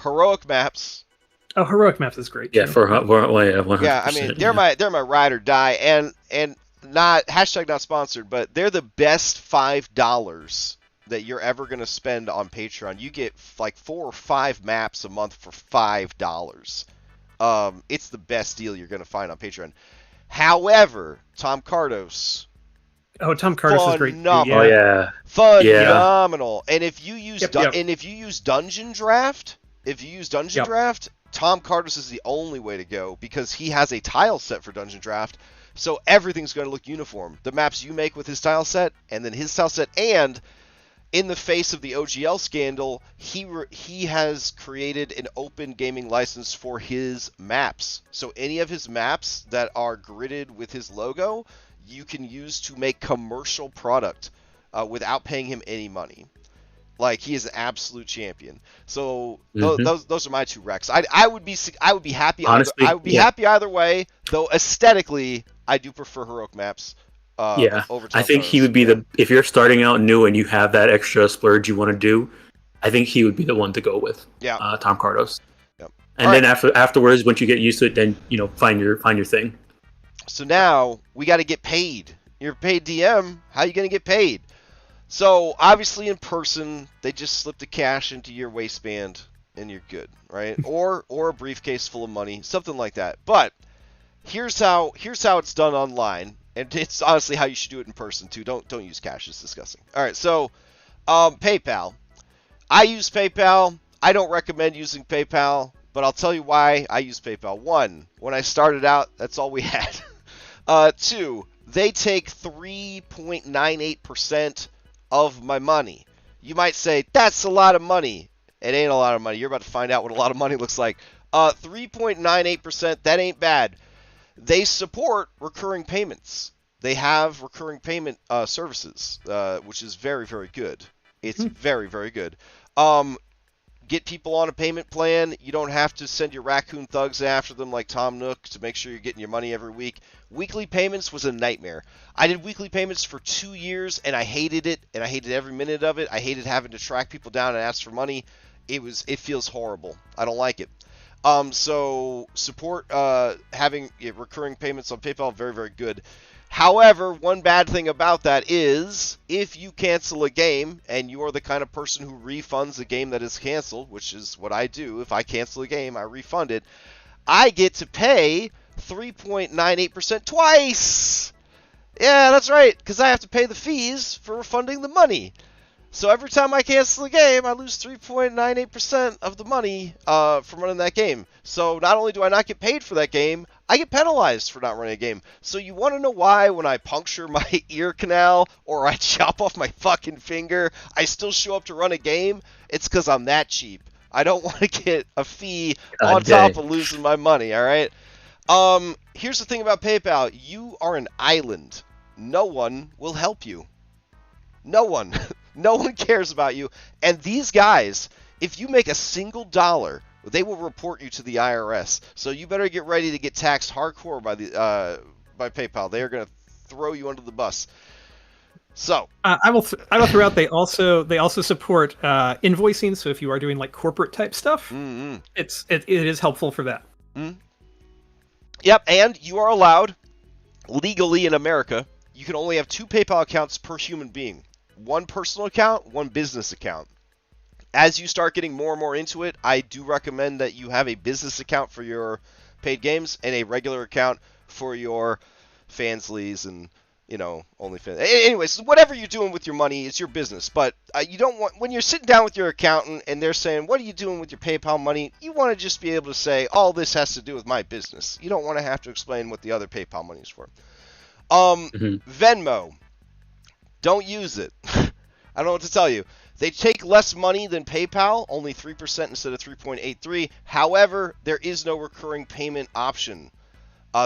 Heroic maps. Oh, Heroic maps is great. Yeah, too. for 100%. Yeah, I mean, they're my ride or die, and not #not sponsored, but they're the best $5 that you're ever going to spend on Patreon, you get like 4 or 5 maps a month for $5. It's the best deal you're going to find on Patreon. However, Tom Cardos. Oh, Tom Cardos is great. Yeah. Oh yeah. Phenomenal. And if you use Dungeon Draft, Tom Cardos is the only way to go because he has a tile set for Dungeon Draft. So everything's going to look uniform. The maps you make with his tile set, and then his tile set, and in the face of the OGL scandal, he has created an open gaming license for his maps. So any of his maps that are gridded with his logo, you can use to make commercial product without paying him any money. Like, he is an absolute champion. So those are my 2 recs. I would be happy. Honestly, I would be happy either way. Though aesthetically, I do prefer heroic maps. Over I think he would be if you're starting out new and you have that extra splurge you want to do, I think he would be the one to go with. Yeah. Tom Cardos. Yep. And then afterwards, once you get used to it, then find your thing. So now we got to get paid. You're a paid DM. How are you going to get paid? So obviously in person, they just slip the cash into your waistband and you're good, right? or a briefcase full of money, something like that. But here's how it's done online, and it's honestly how you should do it in person too. Don't use cash; it's disgusting. All right, so PayPal. I use PayPal. I don't recommend using PayPal, but I'll tell you why I use PayPal. 1, when I started out, that's all we had. 2, they take 3.98% of my money. You might say, that's a lot of money. It ain't a lot of money. You're about to find out what a lot of money looks like. 3.98%, that ain't bad. They support recurring payments. They have recurring payment services, which is very, very good. It's very, very good. Get people on a payment plan. You don't have to send your raccoon thugs after them like Tom Nook to make sure you're getting your money every week. Weekly payments was a nightmare. I did weekly payments for 2 years, and I hated it, and I hated every minute of it. I hated having to track people down and ask for money. It feels horrible. I don't like it. So support having recurring payments on PayPal, very, very good. However, one bad thing about that is if you cancel a game and you are the kind of person who refunds a game that is canceled, which is what I do. If I cancel a game, I refund it. I get to pay 3.98% twice. Yeah, that's right, because I have to pay the fees for refunding the money. So every time I cancel a game, I lose 3.98% of the money from running that game. So not only do I not get paid for that game, I get penalized for not running a game. So you want to know why when I puncture my ear canal or I chop off my fucking finger, I still show up to run a game? It's because I'm that cheap. I don't want to get a fee on top of losing my money, all right? Here's the thing about PayPal. You are an island. No one will help you. No one. No one cares about you. And these guys, if you make a single dollar, they will report you to the IRS. So you better get ready to get taxed hardcore by PayPal. They are going to throw you under the bus. So I will throw out they also support invoicing. So if you are doing like corporate type stuff, it is helpful for that. Yep, and you are allowed legally in America. You can only have 2 PayPal accounts per human being. 1 personal account, 1 business account. As you start getting more and more into it, I do recommend that you have a business account for your paid games and a regular account for your Fansleys and, OnlyFans. Anyways, whatever you're doing with your money, it's your business. But you don't want, when you're sitting down with your accountant and they're saying, what are you doing with your PayPal money? You want to just be able to say, all this has to do with my business. You don't want to have to explain what the other PayPal money is for. Venmo. Don't use it. I don't know what to tell you. They take less money than PayPal, only 3% instead of 3.83. However, there is no recurring payment option.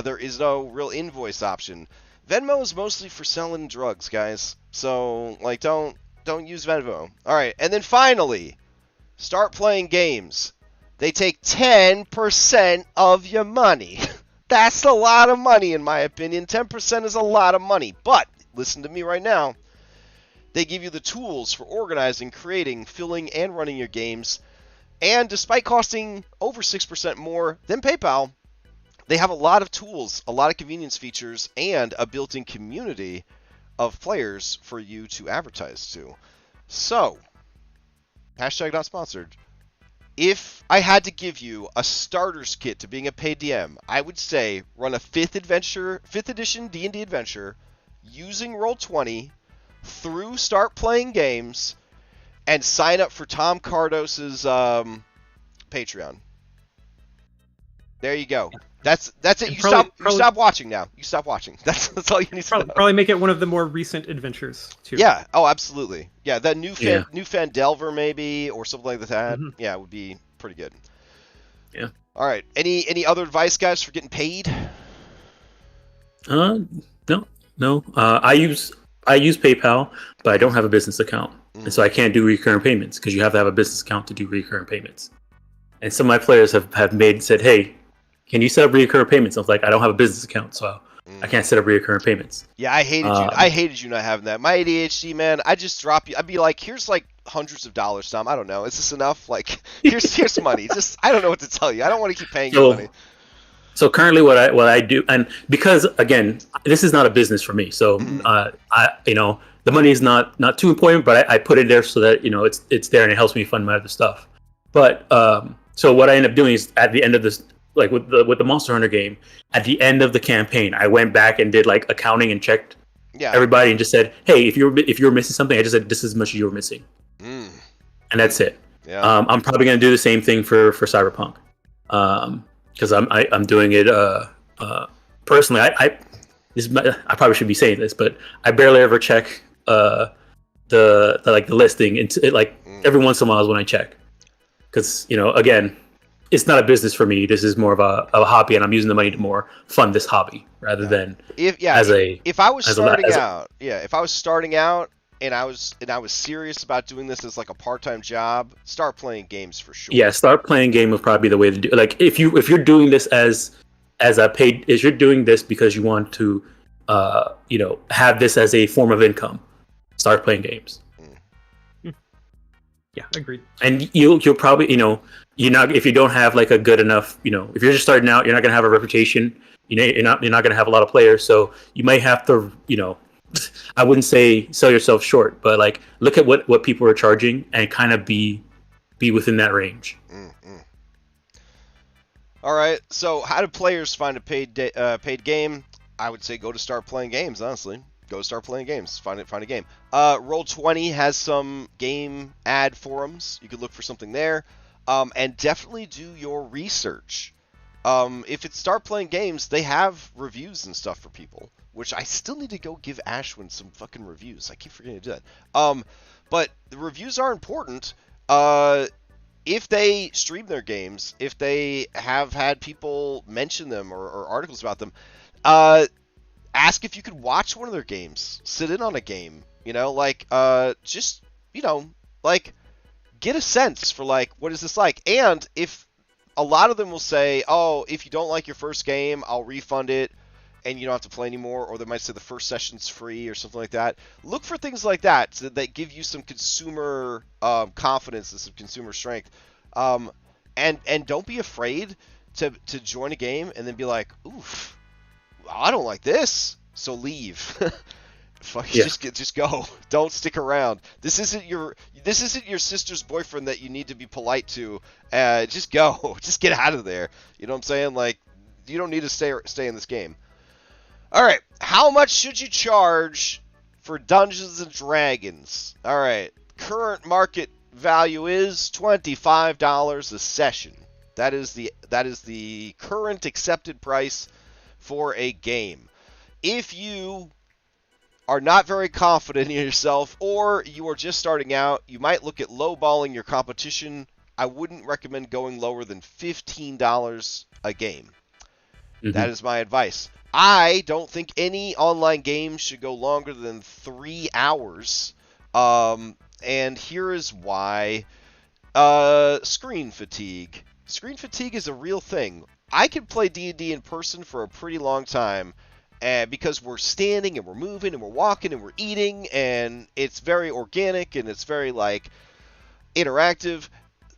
There is no real invoice option. Venmo is mostly for selling drugs, guys. So, don't use Venmo. All right, and then finally, start playing games. They take 10% of your money. That's a lot of money, in my opinion. 10% is a lot of money. But listen to me right now. They give you the tools for organizing, creating, filling, and running your games. And despite costing over 6% more than PayPal, they have a lot of tools, a lot of convenience features, and a built-in community of players for you to advertise to. So, hashtag not sponsored. If I had to give you a starter's kit to being a paid DM, I would say run a 5th edition D&D adventure using Roll20 through Start Playing Games and sign up for Tom Cardos's Patreon. There you go. That's it. You stop watching now. You stop watching. That's all you need to know. Probably make it one of the more recent adventures too. Yeah. Oh, absolutely. Yeah, that new Fandelver maybe or something like that. Mm-hmm. Yeah, it would be pretty good. Yeah. All right. Any other advice, guys, for getting paid? No. I use PayPal, but I don't have a business account, and so I can't do recurring payments because you have to have a business account to do recurring payments. And some of my players have said, "Hey, can you set up recurring payments?" I was like, "I don't have a business account, so I can't set up recurring payments." Yeah, I hated you not having that. My ADHD, man, I just drop you. I'd be like, "Here's like hundreds of dollars, Tom. I don't know. Is this enough? Like, here's money. Just I don't know what to tell you. I don't want to keep paying you money." So currently, what I do, and because again, this is not a business for me, so the money is not too important, but I put it there so that it's there and it helps me fund my other stuff. But so what I end up doing is at the end of this, like with the Monster Hunter game, at the end of the campaign, I went back and did like accounting and checked everybody and just said, "Hey, if you were missing something," I just said, "This is as much as you were missing," and that's it. Yeah. I'm probably gonna do the same thing for Cyberpunk, because I'm doing it personally. I probably should be saying this, but I barely ever check the listing. Every once in a while is when I check, because again, it's not a business for me. This is more of a hobby, and I'm using the money to more fund this hobby rather than if I was starting out and I was serious about doing this as like a part-time job, start playing games for sure. Yeah, start playing game would probably be the way to do. Like if you're doing this as a paid, if you're doing this because you want to have this as a form of income, start playing games. Yeah, agreed. And you'll probably you're not, if you don't have like a good enough, if you're just starting out, you're not gonna have a reputation. You're not gonna have a lot of players, so you might have to I wouldn't say sell yourself short, but like look at what people are charging and kind of be within that range. All right, so how do players find a paid game? I would say go to Start Playing Games. Honestly, go to Start Playing Games. Find a game. Roll20 has some game ad forums. You could look for something there, and definitely do your research. If it's Start Playing Games, they have reviews and stuff for people, which I still need to go give Ashwin some fucking reviews. I keep forgetting to do that. But the reviews are important. If they stream their games, if they have had people mention them or articles about them, ask if you could watch one of their games, sit in on a game, get a sense for like, what is this like? And if a lot of them will say, oh, if you don't like your first game, I'll refund it and you don't have to play anymore, or they might say the first session's free or something like that. Look for things like that so that give you some consumer confidence and some consumer strength. And don't be afraid to join a game and then be like, oof, I don't like this, so leave. Just go. Don't stick around. This isn't your sister's boyfriend that you need to be polite to. Just go. Just get out of there. You know what I'm saying? Like, you don't need to stay in this game. All right, how much should you charge for Dungeons and Dragons? All right, current market value is $25 a session. That is the current accepted price for a game. If you are not very confident in yourself, or you are just starting out, you might look at lowballing your competition. I wouldn't recommend going lower than $15 a game. Mm-hmm. That is my advice. I don't think any online game should go longer than 3 hours. And here is why. Screen fatigue. Screen fatigue is a real thing. I could play D&D in person for a pretty long time, because we're standing and we're moving and we're walking and we're eating, and it's very organic and it's very like interactive.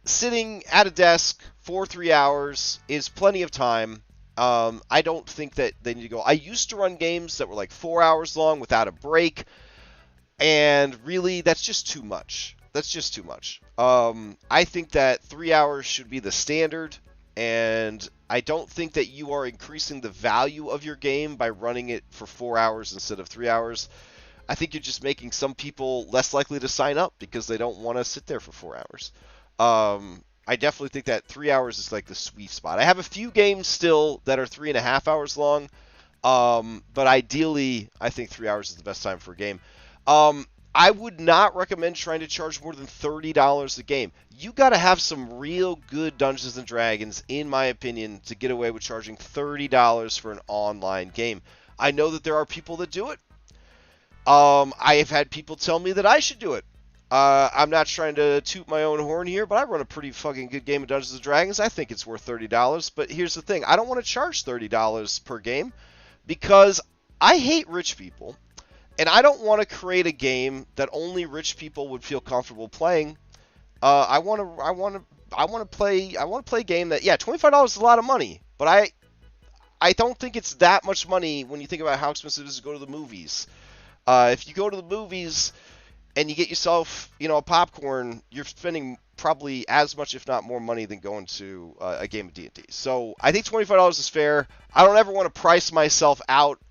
Sitting at a desk for 3 hours is plenty of time. I don't think that they need to go. I used to run games that were like 4 hours long without a break. And really, that's just too much. That's just too much. I think that 3 hours should be the standard, and I don't think that you are increasing the value of your game by running it for 4 hours instead of 3 hours. I think you're just making some people less likely to sign up because they don't want to sit there for 4 hours. I definitely think that 3 hours is like the sweet spot. I have a few games still that are 3.5 hours long, but ideally, I think 3 hours is the best time for a game. I would not recommend trying to charge more than $30 a game. You got to have some real good Dungeons and Dragons, in my opinion, to get away with charging $30 for an online game. I know that there are people that do it. I have had people tell me that I should do it. I'm not trying to toot my own horn here, but I run a pretty fucking good game of Dungeons and Dragons. I think it's worth $30. But here's the thing. I don't want to charge $30 per game because I hate rich people. And I don't want to create a game that only rich people would feel comfortable playing. I want to play a game that, yeah, $25 is a lot of money, but I don't think it's that much money when you think about how expensive it is to go to the movies. If you go to the movies and you get yourself, a popcorn, you're spending probably as much, if not more money than going to a game of D&D. So I think $25 is fair. I don't ever want to price myself out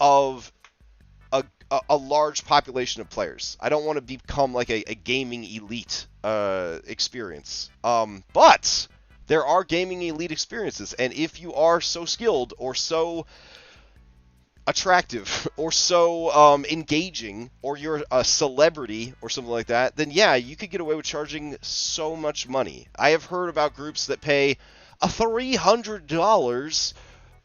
of a large population of players. I don't want to become like a gaming elite experience. But there are gaming elite experiences, and if you are so skilled or so attractive or so engaging, or you're a celebrity or something like that, then yeah, you could get away with charging so much money. I have heard about groups that pay $300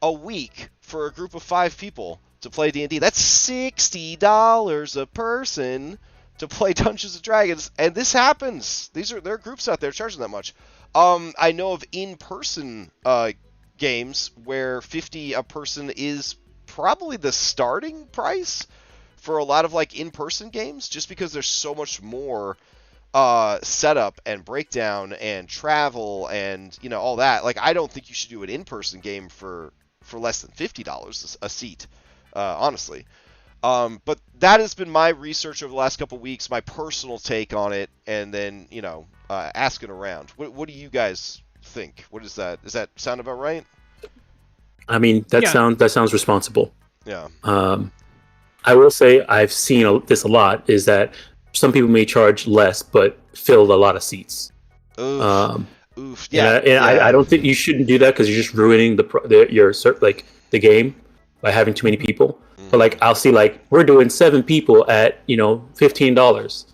a week for a group of 5 people to play D&D. That's $60 a person to play Dungeons and Dragons, and this happens. There are groups out there charging that much. I know of in-person games where $50 a person is probably the starting price for a lot of like in-person games, just because there's so much more setup and breakdown and travel and all that. Like, I don't think you should do an in-person game for less than $50 a seat. Honestly. But that has been my research over the last couple weeks, my personal take on it, and then, asking around. What do you guys think? What is that? Does that sound about right? I mean, that sounds responsible. Yeah. I will say I've seen this a lot, is that some people may charge less, but fill a lot of seats. Oof. Yeah. I don't think you shouldn't do that, because you're just ruining the game by having too many people. But like, I'll see like, we're doing 7 people at $15,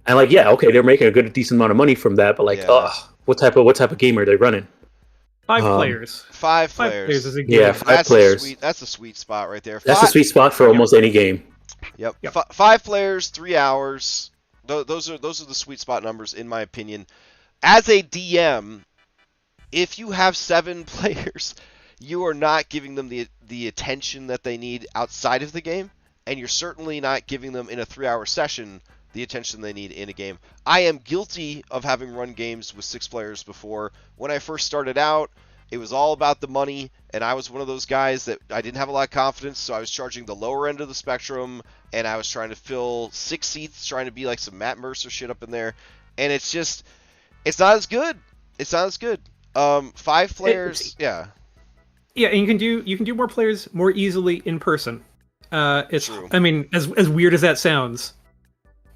and like, yeah, okay, they're making a decent amount of money from that, but like, what type of game are they running? 5 players. 5 players. Is a game. Yeah, 5 players. That's a sweet spot right there. That's a sweet spot for almost any game. Yep. 5 players, 3 hours. Those are the sweet spot numbers, in my opinion. As a DM, if you have 7 players, you are not giving them the attention that they need outside of the game, and you're certainly not giving them in a 3-hour session the attention they need in a game. I am guilty of having run games with 6 players before. When I first started out, it was all about the money, and I was one of those guys that I didn't have a lot of confidence, so I was charging the lower end of the spectrum, and I was trying to fill 6 seats, trying to be like some Matt Mercer shit up in there, and it's not as good. It's not as good. 5 players, yeah. Yeah, and you can do more players more easily in person. It's True. I mean, as weird as that sounds,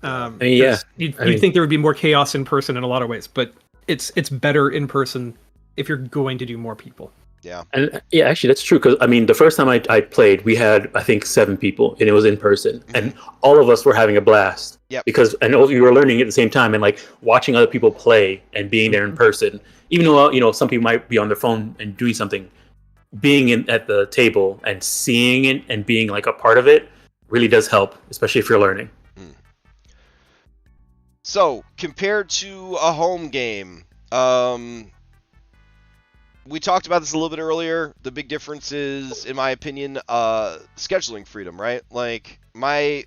you'd think there would be more chaos in person in a lot of ways, but it's better in person if you're going to do more people. Yeah. And yeah, actually that's true, because I mean, the first time I played, we had I think 7 people, and it was in person, and all of us were having a blast. Yeah. Because and you were learning at the same time, and like watching other people play and being there in person, even though some people might be on their phone and doing something. Being at the table and seeing it and being like a part of it really does help, especially if you're learning. So, compared to a home game, we talked about this a little bit earlier. The big difference is, in my opinion, scheduling freedom, right? Like, my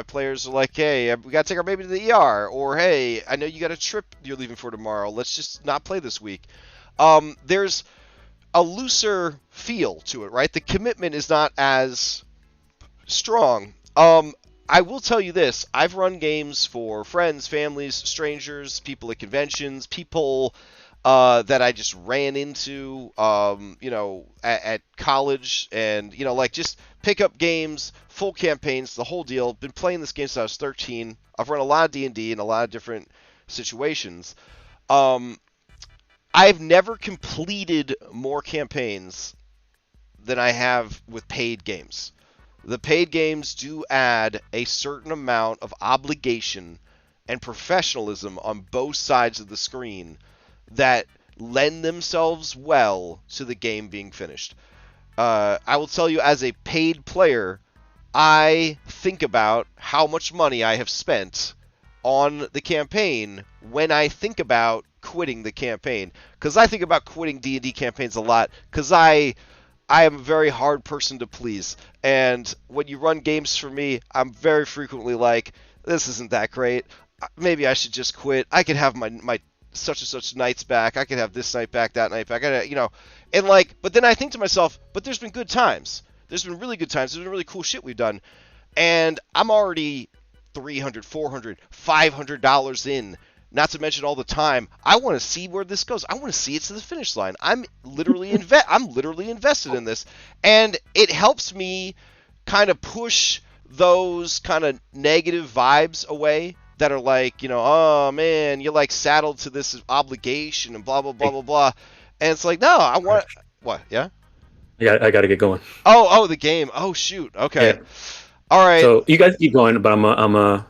players are like, hey, we got to take our baby to the ER, or hey, I know you got a trip you're leaving for tomorrow. Let's just not play this week. There's a looser feel to it, right? The commitment is not as strong. I will tell you this. I've run games for friends, families, strangers, people at conventions, people that I just ran into, at college, and, like just pick up games, full campaigns, the whole deal. Been playing this game since I was 13. I've run a lot of D&D in a lot of different situations. I've never completed more campaigns than I have with paid games. The paid games do add a certain amount of obligation and professionalism on both sides of the screen that lend themselves well to the game being finished. I will tell you, as a paid player, I think about how much money I have spent on the campaign when I think about quitting the campaign. Because I think about quitting D&D campaigns a lot, because I am a very hard person to please. And when you run games for me, I'm very frequently like, this isn't that great. Maybe I should just quit. I could have my such and such nights back. I could have this night back, that night back. But then I think to myself, but there's been good times. There's been really good times. There's been really cool shit we've done. And I'm already $300, $400, $500 in. Not to mention all the time. I want to see where this goes. I want to see it to the finish line. I'm literally invested in this, and it helps me kind of push those kind of negative vibes away that are like, oh man, you're like saddled to this obligation and blah blah blah blah blah. And it's like, no, I want what? Yeah. Yeah, I gotta get going. Oh, the game. Oh shoot. Okay. Yeah. All right. So you guys keep going, but I'm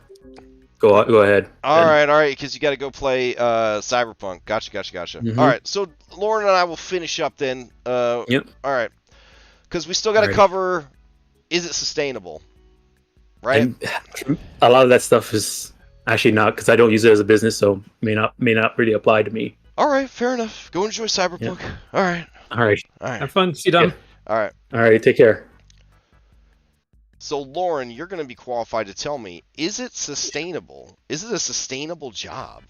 go ahead. All right, because you got to go play Cyberpunk. Gotcha. Mm-hmm. All right, so Lauren and I will finish up then. Yep. All right, because we still got to cover, is it sustainable? Right. And a lot of that stuff is actually not, because I don't use it as a business, so may not really apply to me. All right, fair enough. Go enjoy Cyberpunk. Yep. All right. Have fun. See you, Dom. Yeah. All right. Take care. So, Lauren, you're going to be qualified to tell me, is it sustainable? Is it a sustainable job?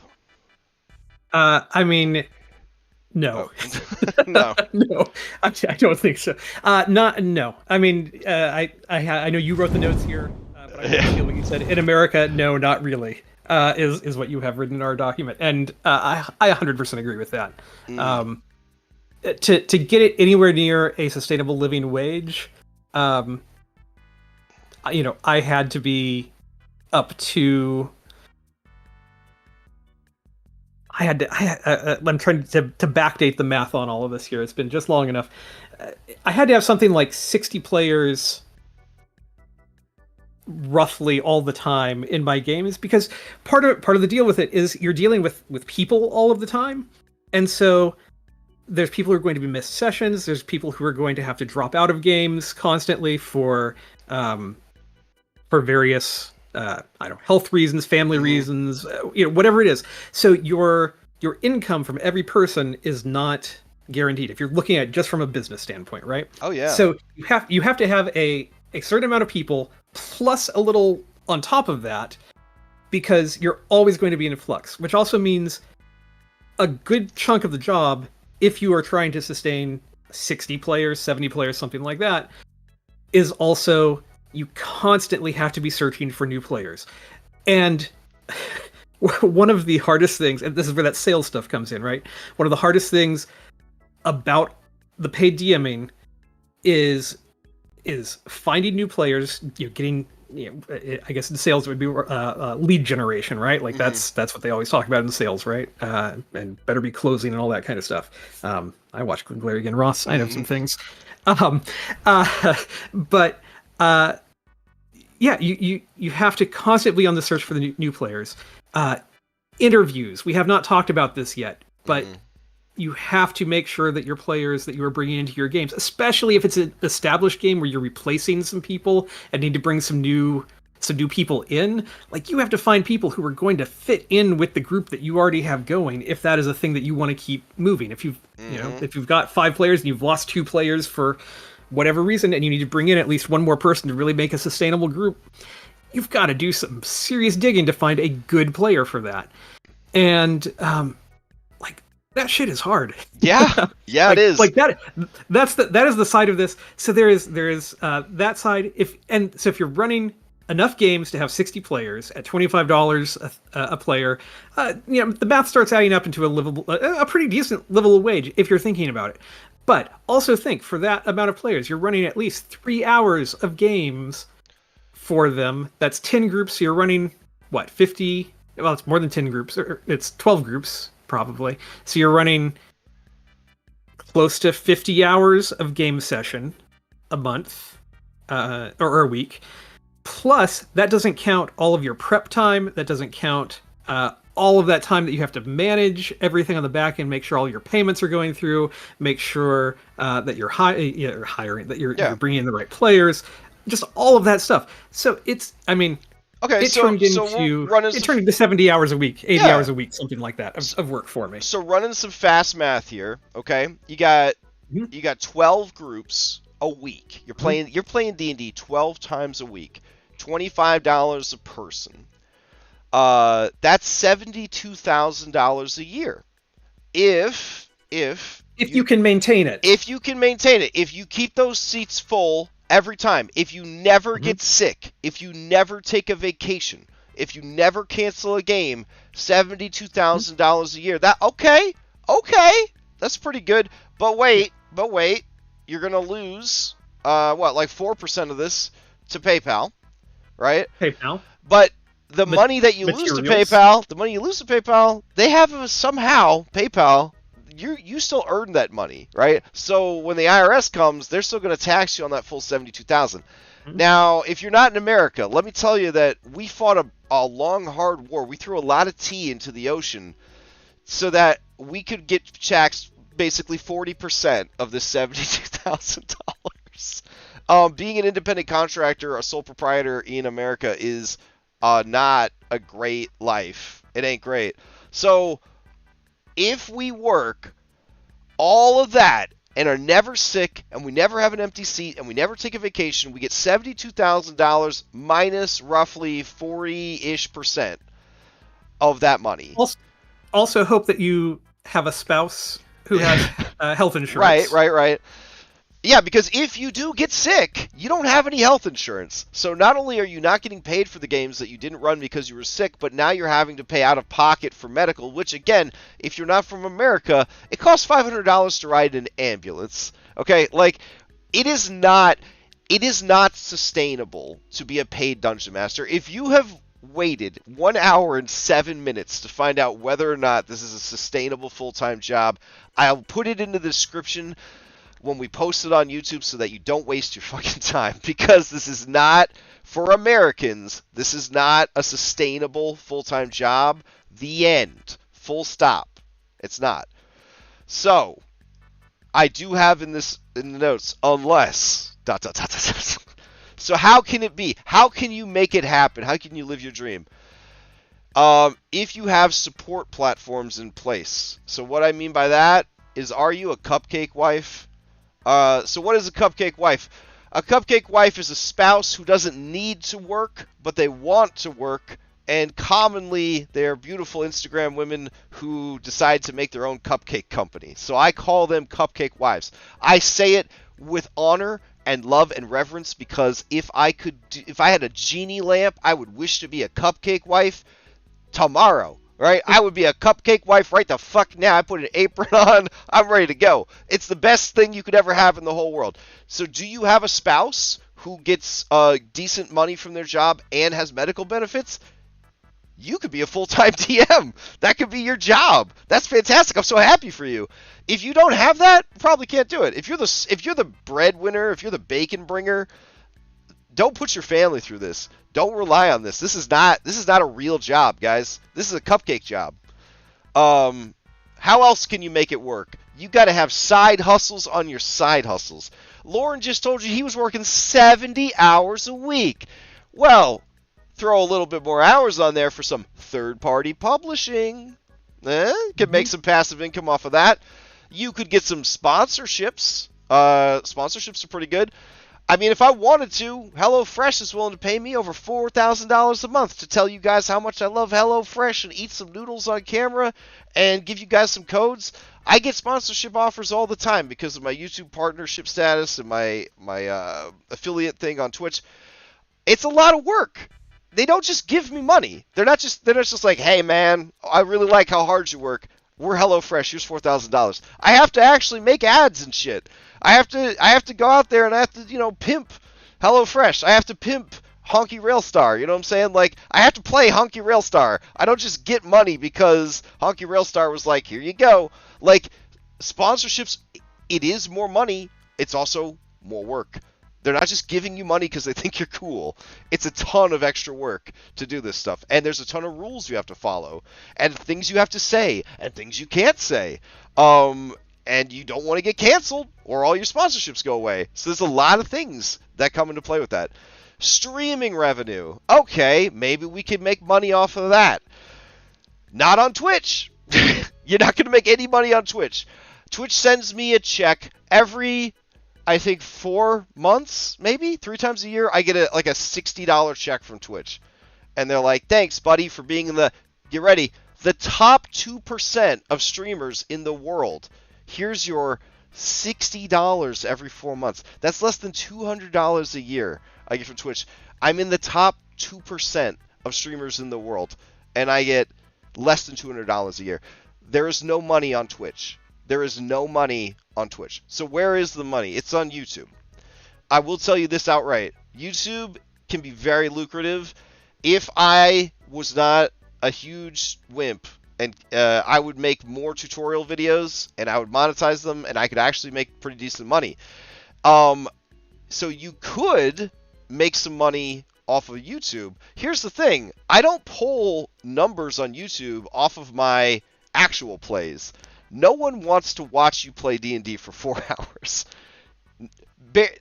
I mean, no. Oh. No. No, I don't think so. No. I mean, I know you wrote the notes here, but I feel what you said. In America, no, not really, is what you have written in our document. And I 100% agree with that. To get it anywhere near a sustainable living wage, I had to be up to. I'm trying to backdate the math on all of this here. It's been just long enough. I had to have something like 60 players roughly all the time in my games, because part of the deal with it is you're dealing with people all of the time. And so there's people who are going to be missed sessions. There's people who are going to have to drop out of games constantly for various health reasons, family reasons, whatever it is. So your income from every person is not guaranteed if you're looking at it just from a business standpoint, right? Oh yeah. So you have to have a certain amount of people plus a little on top of that, because you're always going to be in flux, which also means a good chunk of the job, if you are trying to sustain 60 players, 70 players, something like that, is also you constantly have to be searching for new players. And one of the hardest things, and this is where that sales stuff comes in, right? One of the hardest things about the paid DMing is finding new players, getting, I guess in sales it would be lead generation, right? Like that's what they always talk about in sales, right? And better be closing and all that kind of stuff. I watch Glarian Ross. I know some things. But you have to constantly be on the search for the new players. Interviews. We have not talked about this yet, but you have to make sure that your players that you are bringing into your games, especially if it's an established game where you're replacing some people and need to bring some new people in, like you have to find people who are going to fit in with the group that you already have going, if that is a thing that you want to keep moving. If you've if you've got 5 players and you've lost 2 players for whatever reason, and you need to bring in at least one more person to really make a sustainable group, you've got to do some serious digging to find a good player for that. And that shit is hard. Yeah, it is. Like that is the side of this. So there is that side. If you're running enough games to have 60 players at $25 a player. The math starts adding up into a pretty decent livable wage if you're thinking about it. But also think, for that amount of players, you're running at least 3 hours of games for them. That's 10 groups. So you're running, 50? Well, it's more than 10 groups. It's 12 groups, probably. So you're running close to 50 hours of game session a month, or a week. Plus, that doesn't count all of your prep time. That doesn't count all of that time that you have to manage everything on the back end, make sure all your payments are going through, make sure that you're hiring, that you're bringing in the right players, just all of that stuff. So it turned into 70 hours a week, 80 hours a week, something like that of work for me. So running some fast math here, okay? You got 12 groups a week. You're playing D&D 12 times a week, $25 a person. That's $72,000 a year. If you can maintain it. If you can maintain it. If you keep those seats full every time. If you never get sick. If you never take a vacation. If you never cancel a game. $72,000 a year. Okay. That's pretty good. But wait. You're going to lose, 4% of this to PayPal, right? PayPal. But the money that you lose to PayPal, they have somehow, PayPal, you still earn that money, right? So when the IRS comes, they're still going to tax you on that full $72,000. Now, if you're not in America, let me tell you that we fought a long, hard war. We threw a lot of tea into the ocean so that we could get taxed basically 40% of this $72,000. Being an independent contractor, a sole proprietor in America is not a great life. It ain't great. So if we work all of that and are never sick and we never have an empty seat and we never take a vacation, we get $72,000 minus roughly 40-ish% of that money. Also hope that you have a spouse who has health insurance. Right. Yeah, because if you do get sick, you don't have any health insurance. So not only are you not getting paid for the games that you didn't run because you were sick, but now you're having to pay out of pocket for medical, which again, if you're not from America, it costs $500 to ride an ambulance. Okay? It is not sustainable to be a paid dungeon master. If you have waited 1 hour and 7 minutes to find out whether or not this is a sustainable full-time job, I'll put it in the description when we post it on YouTube so that you don't waste your fucking time, because this is not, for Americans, this is not a sustainable full-time job. The end. Full stop. It's not. So, I do have in the notes, unless... So how can it be? How can you make it happen? How can you live your dream? If you have support platforms in place. So what I mean by that is, are you a cupcake wife? So what is a cupcake wife? A cupcake wife is a spouse who doesn't need to work, but they want to work. And commonly, they're beautiful Instagram women who decide to make their own cupcake company. So I call them cupcake wives. I say it with honor and love and reverence, because if I had a genie lamp, I would wish to be a cupcake wife tomorrow, right? I would be a cupcake wife right the fuck now. I put an apron on, I'm ready to go. It's the best thing you could ever have in the whole world. So do you have a spouse who gets decent money from their job and has medical benefits? You could be a full-time DM. That could be your job. That's fantastic. I'm so happy for you. If you don't have that, you probably can't do it. If you're the breadwinner, if you're the bacon bringer, don't put your family through this. Don't rely on this. This is not a real job, guys. This is a cupcake job. How else can you make it work? You got to have side hustles on your side hustles. Lauren just told you he was working 70 hours a week. Well, throw a little bit more hours on there for some third-party publishing. Could make some passive income off of that. You could get some sponsorships. Sponsorships are pretty good. I mean, if I wanted to, HelloFresh is willing to pay me over $4,000 a month to tell you guys how much I love HelloFresh and eat some noodles on camera and give you guys some codes. I get sponsorship offers all the time because of my YouTube partnership status and my affiliate thing on Twitch. It's a lot of work. They don't just give me money. They're not just like, hey man, I really like how hard you work. We're HelloFresh. Here's $4,000. I have to actually make ads and shit. I have to go out there and I have to, pimp HelloFresh. I have to pimp Honky Railstar. You know what I'm saying? Like, I have to play Honky Railstar. I don't just get money because Honky Railstar was like, here you go. Like, sponsorships, it is more money. It's also more work. They're not just giving you money because they think you're cool. It's a ton of extra work to do this stuff. And there's a ton of rules you have to follow. And things you have to say. And things you can't say. And you don't want to get canceled or all your sponsorships go away. So there's a lot of things that come into play with that. Streaming revenue. Okay, maybe we can make money off of that. Not on Twitch. You're not going to make any money on Twitch. Twitch sends me a check every, I think, 4 months, maybe 3 times a year. I get a $60 check from Twitch. And they're like, thanks, buddy, for being in get ready, the top 2% of streamers in the world. Here's your $60 every 4 months. That's less than $200 a year I get from Twitch. I'm in the top 2% of streamers in the world, and I get less than $200 a year. There is no money on Twitch. There is no money on Twitch. So where is the money? It's on YouTube. I will tell you this outright. YouTube can be very lucrative. If I was not a huge wimp, and I would make more tutorial videos, and I would monetize them, and I could actually make pretty decent money. So you could make some money off of YouTube. Here's the thing. I don't pull numbers on YouTube off of my actual plays. No one wants to watch you play D&D for 4 hours.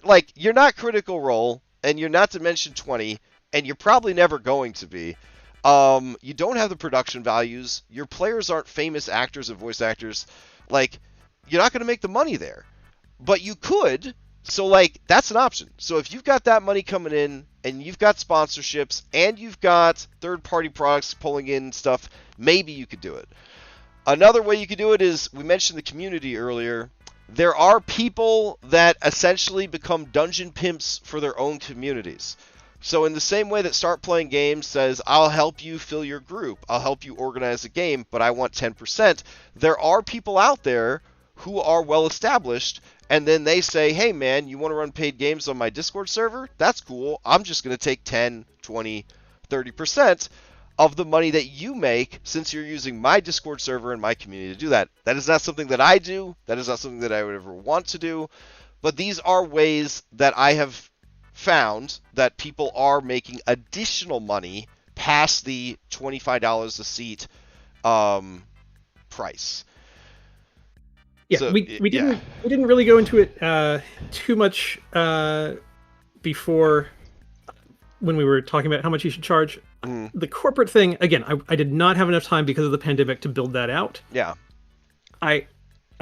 Like, you're not Critical Role, and you're not Dimension 20, and you're probably never going to be. You don't have the production values. Your players aren't famous actors and voice actors. Like, you're not going to make the money there. But you could. So, like, that's an option. So if you've got that money coming in, and you've got sponsorships, and you've got third-party products pulling in stuff, maybe you could do it. Another way you could do it is, we mentioned the community earlier. There are people that essentially become dungeon pimps for their own communities. So in the same way that Start Playing Games says, I'll help you fill your group, I'll help you organize a game, but I want 10%, there are people out there who are well established, and then they say, hey man, you want to run paid games on my Discord server? That's cool. I'm just going to take 10, 20, 30% of the money that you make since you're using my Discord server and my community to do that. That is not something that I do. That is not something that I would ever want to do. But these are ways that I have found that people are making additional money past the $25 a seat price. Yeah, so, we didn't really go into it too much before when we were talking about how much you should charge. The corporate thing, again, I did not have enough time because of the pandemic to build that out. Yeah. I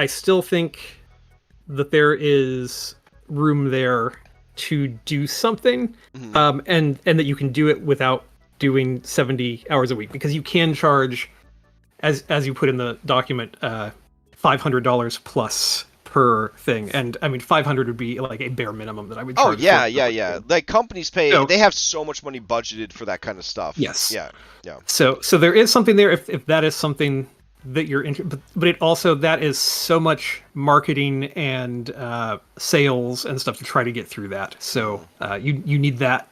still think that there is room there to do something, and that you can do it without doing 70 hours a week, because you can charge, as you put in the document, $500 plus per thing, and I mean 500 would be like a bare minimum that I would charge. Oh yeah. Like companies pay, they have so much money budgeted for that kind of stuff. Yes. Yeah. So there is something there if that is something that you're interested, but it also, that is so much marketing and sales and stuff to try to get through that. So you need that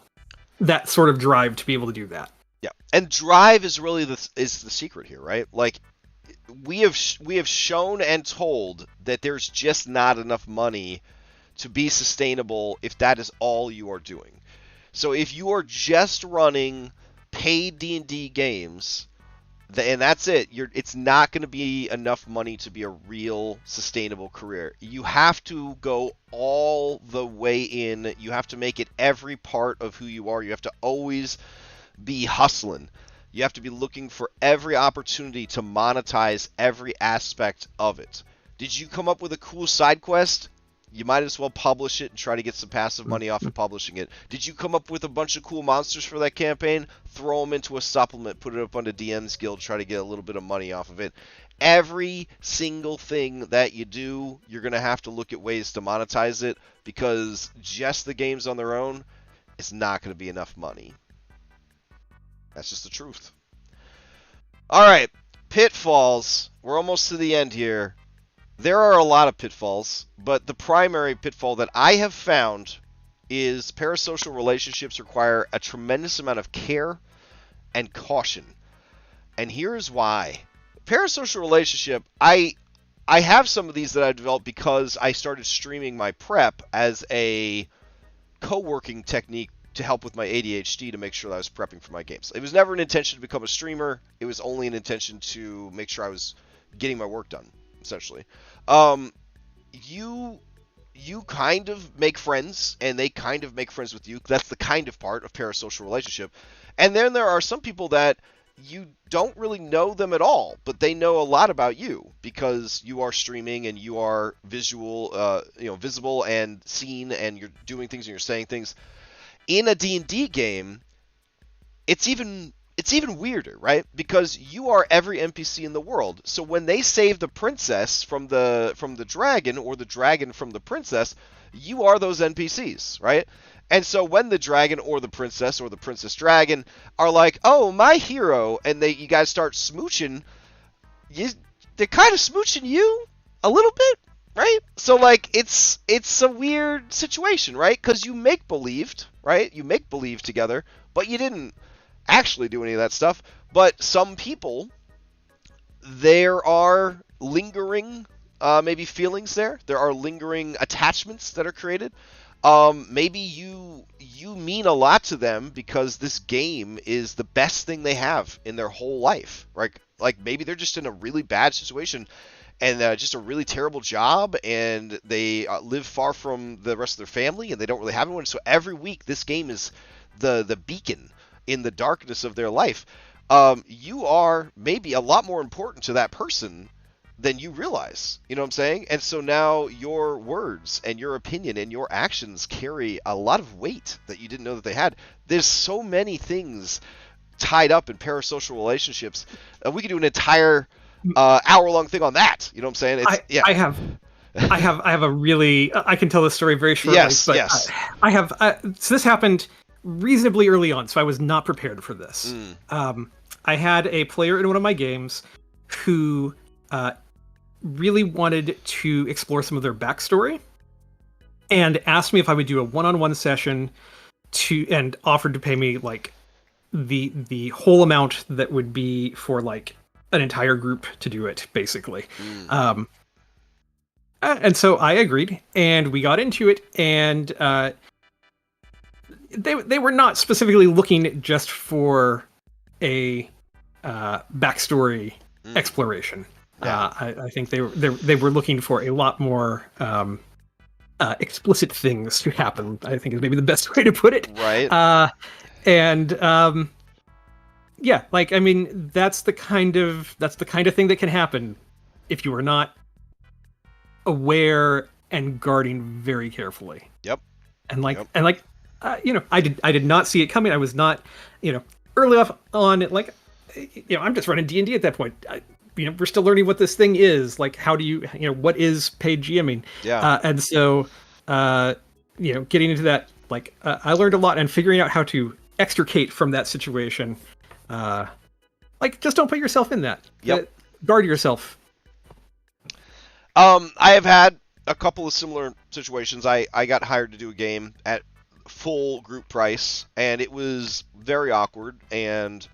sort of drive to be able to do that. Yeah, and drive is really the secret here, right? Like we have shown and told that there's just not enough money to be sustainable if that is all you are doing. So if you are just running paid D&D games, and that's it, it's not going to be enough money to be a real sustainable career. You have to go all the way in. You have to make it every part of who you are. You have to always be hustling. You have to be looking for every opportunity to monetize every aspect of it. Did you come up with a cool side quest? You might as well publish it and try to get some passive money off of publishing it. Did you come up with a bunch of cool monsters for that campaign? Throw them into a supplement, put it up on the DM's Guild, try to get a little bit of money off of it. Every single thing that you do, you're going to have to look at ways to monetize it, because just the games on their own, it's not going to be enough money. That's just the truth. All right, pitfalls. We're almost to the end here. There are a lot of pitfalls, but the primary pitfall that I have found is parasocial relationships require a tremendous amount of care and caution. And here's why. Parasocial relationship, I have some of these that I developed because I started streaming my prep as a co-working technique to help with my ADHD to make sure that I was prepping for my games. It was never an intention to become a streamer. It was only an intention to make sure I was getting my work done, essentially. You kind of make friends, and they kind of make friends with you. That's the kind of part of parasocial relationship. And then there are some people that you don't really know them at all, but they know a lot about you because you are streaming and you are visible and seen, and you're doing things and you're saying things. In a D&D game, it's even weirder, right? Because you are every NPC in the world. So when they save the princess from the dragon, or the dragon from the princess, you are those NPCs, right? And so when the dragon or the princess dragon are like, "Oh, my hero," and you guys start smooching, they're kind of smooching you a little bit, right? So like it's a weird situation, right? Because you make believed, right? You make believe together, but you didn't actually do any of that stuff. But some people, there are lingering maybe feelings there. There are lingering attachments that are created. Maybe you mean a lot to them because this game is the best thing they have in their whole life, right? Like maybe they're just in a really bad situation and just a really terrible job, and they live far from the rest of their family, and they don't really have anyone. So every week, this game is the beacon in the darkness of their life. You are maybe a lot more important to that person than you realize. You know what I'm saying? And so now your words and your opinion and your actions carry a lot of weight that you didn't know that they had. There's so many things tied up in parasocial relationships. We could do an entire hour-long thing on that. You know what I'm saying? I have a really, I can tell this story very shortly. Yes, but yes. So this happened reasonably early on, so I was not prepared for this. I had a player in one of my games who really wanted to explore some of their backstory and asked me if I would do a one-on-one session and offered to pay me like the whole amount that would be for like an entire group to do it, basically. And so I agreed, and we got into it, and they were not specifically looking just for a backstory exploration. Yeah. I think they were looking for a lot more explicit things to happen, I think is maybe the best way to put it. Right. Yeah, like I mean, that's the kind of thing that can happen if you are not aware and guarding very carefully. Yep. I did not see it coming. I was not, early off on it. Like, I'm just running D&D at that point. We're still learning what this thing is. Like, how do you, what is paid GMing? Yeah. And so, getting into that, like, I learned a lot, and figuring out how to extricate from that situation. Just don't put yourself in that. Yep. Guard yourself. I have had a couple of similar situations. I got hired to do a game at full group price, and it was very awkward, and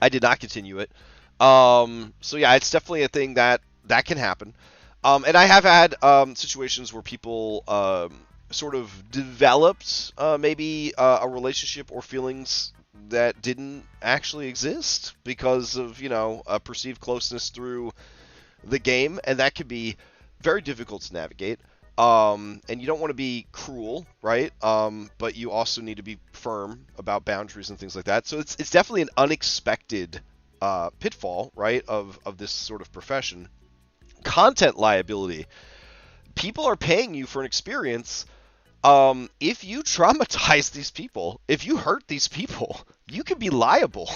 I did not continue it. So yeah, it's definitely a thing that can happen. And I have had situations where people sort of developed maybe a relationship or feelings that didn't actually exist because of a perceived closeness through the game, and that can be very difficult to navigate. And you don't want to be cruel, right? But you also need to be firm about boundaries and things like that. So it's definitely an unexpected pitfall, right, of this sort of profession. Content liability. People are paying you for an experience. If you traumatize these people, if you hurt these people, you can be liable.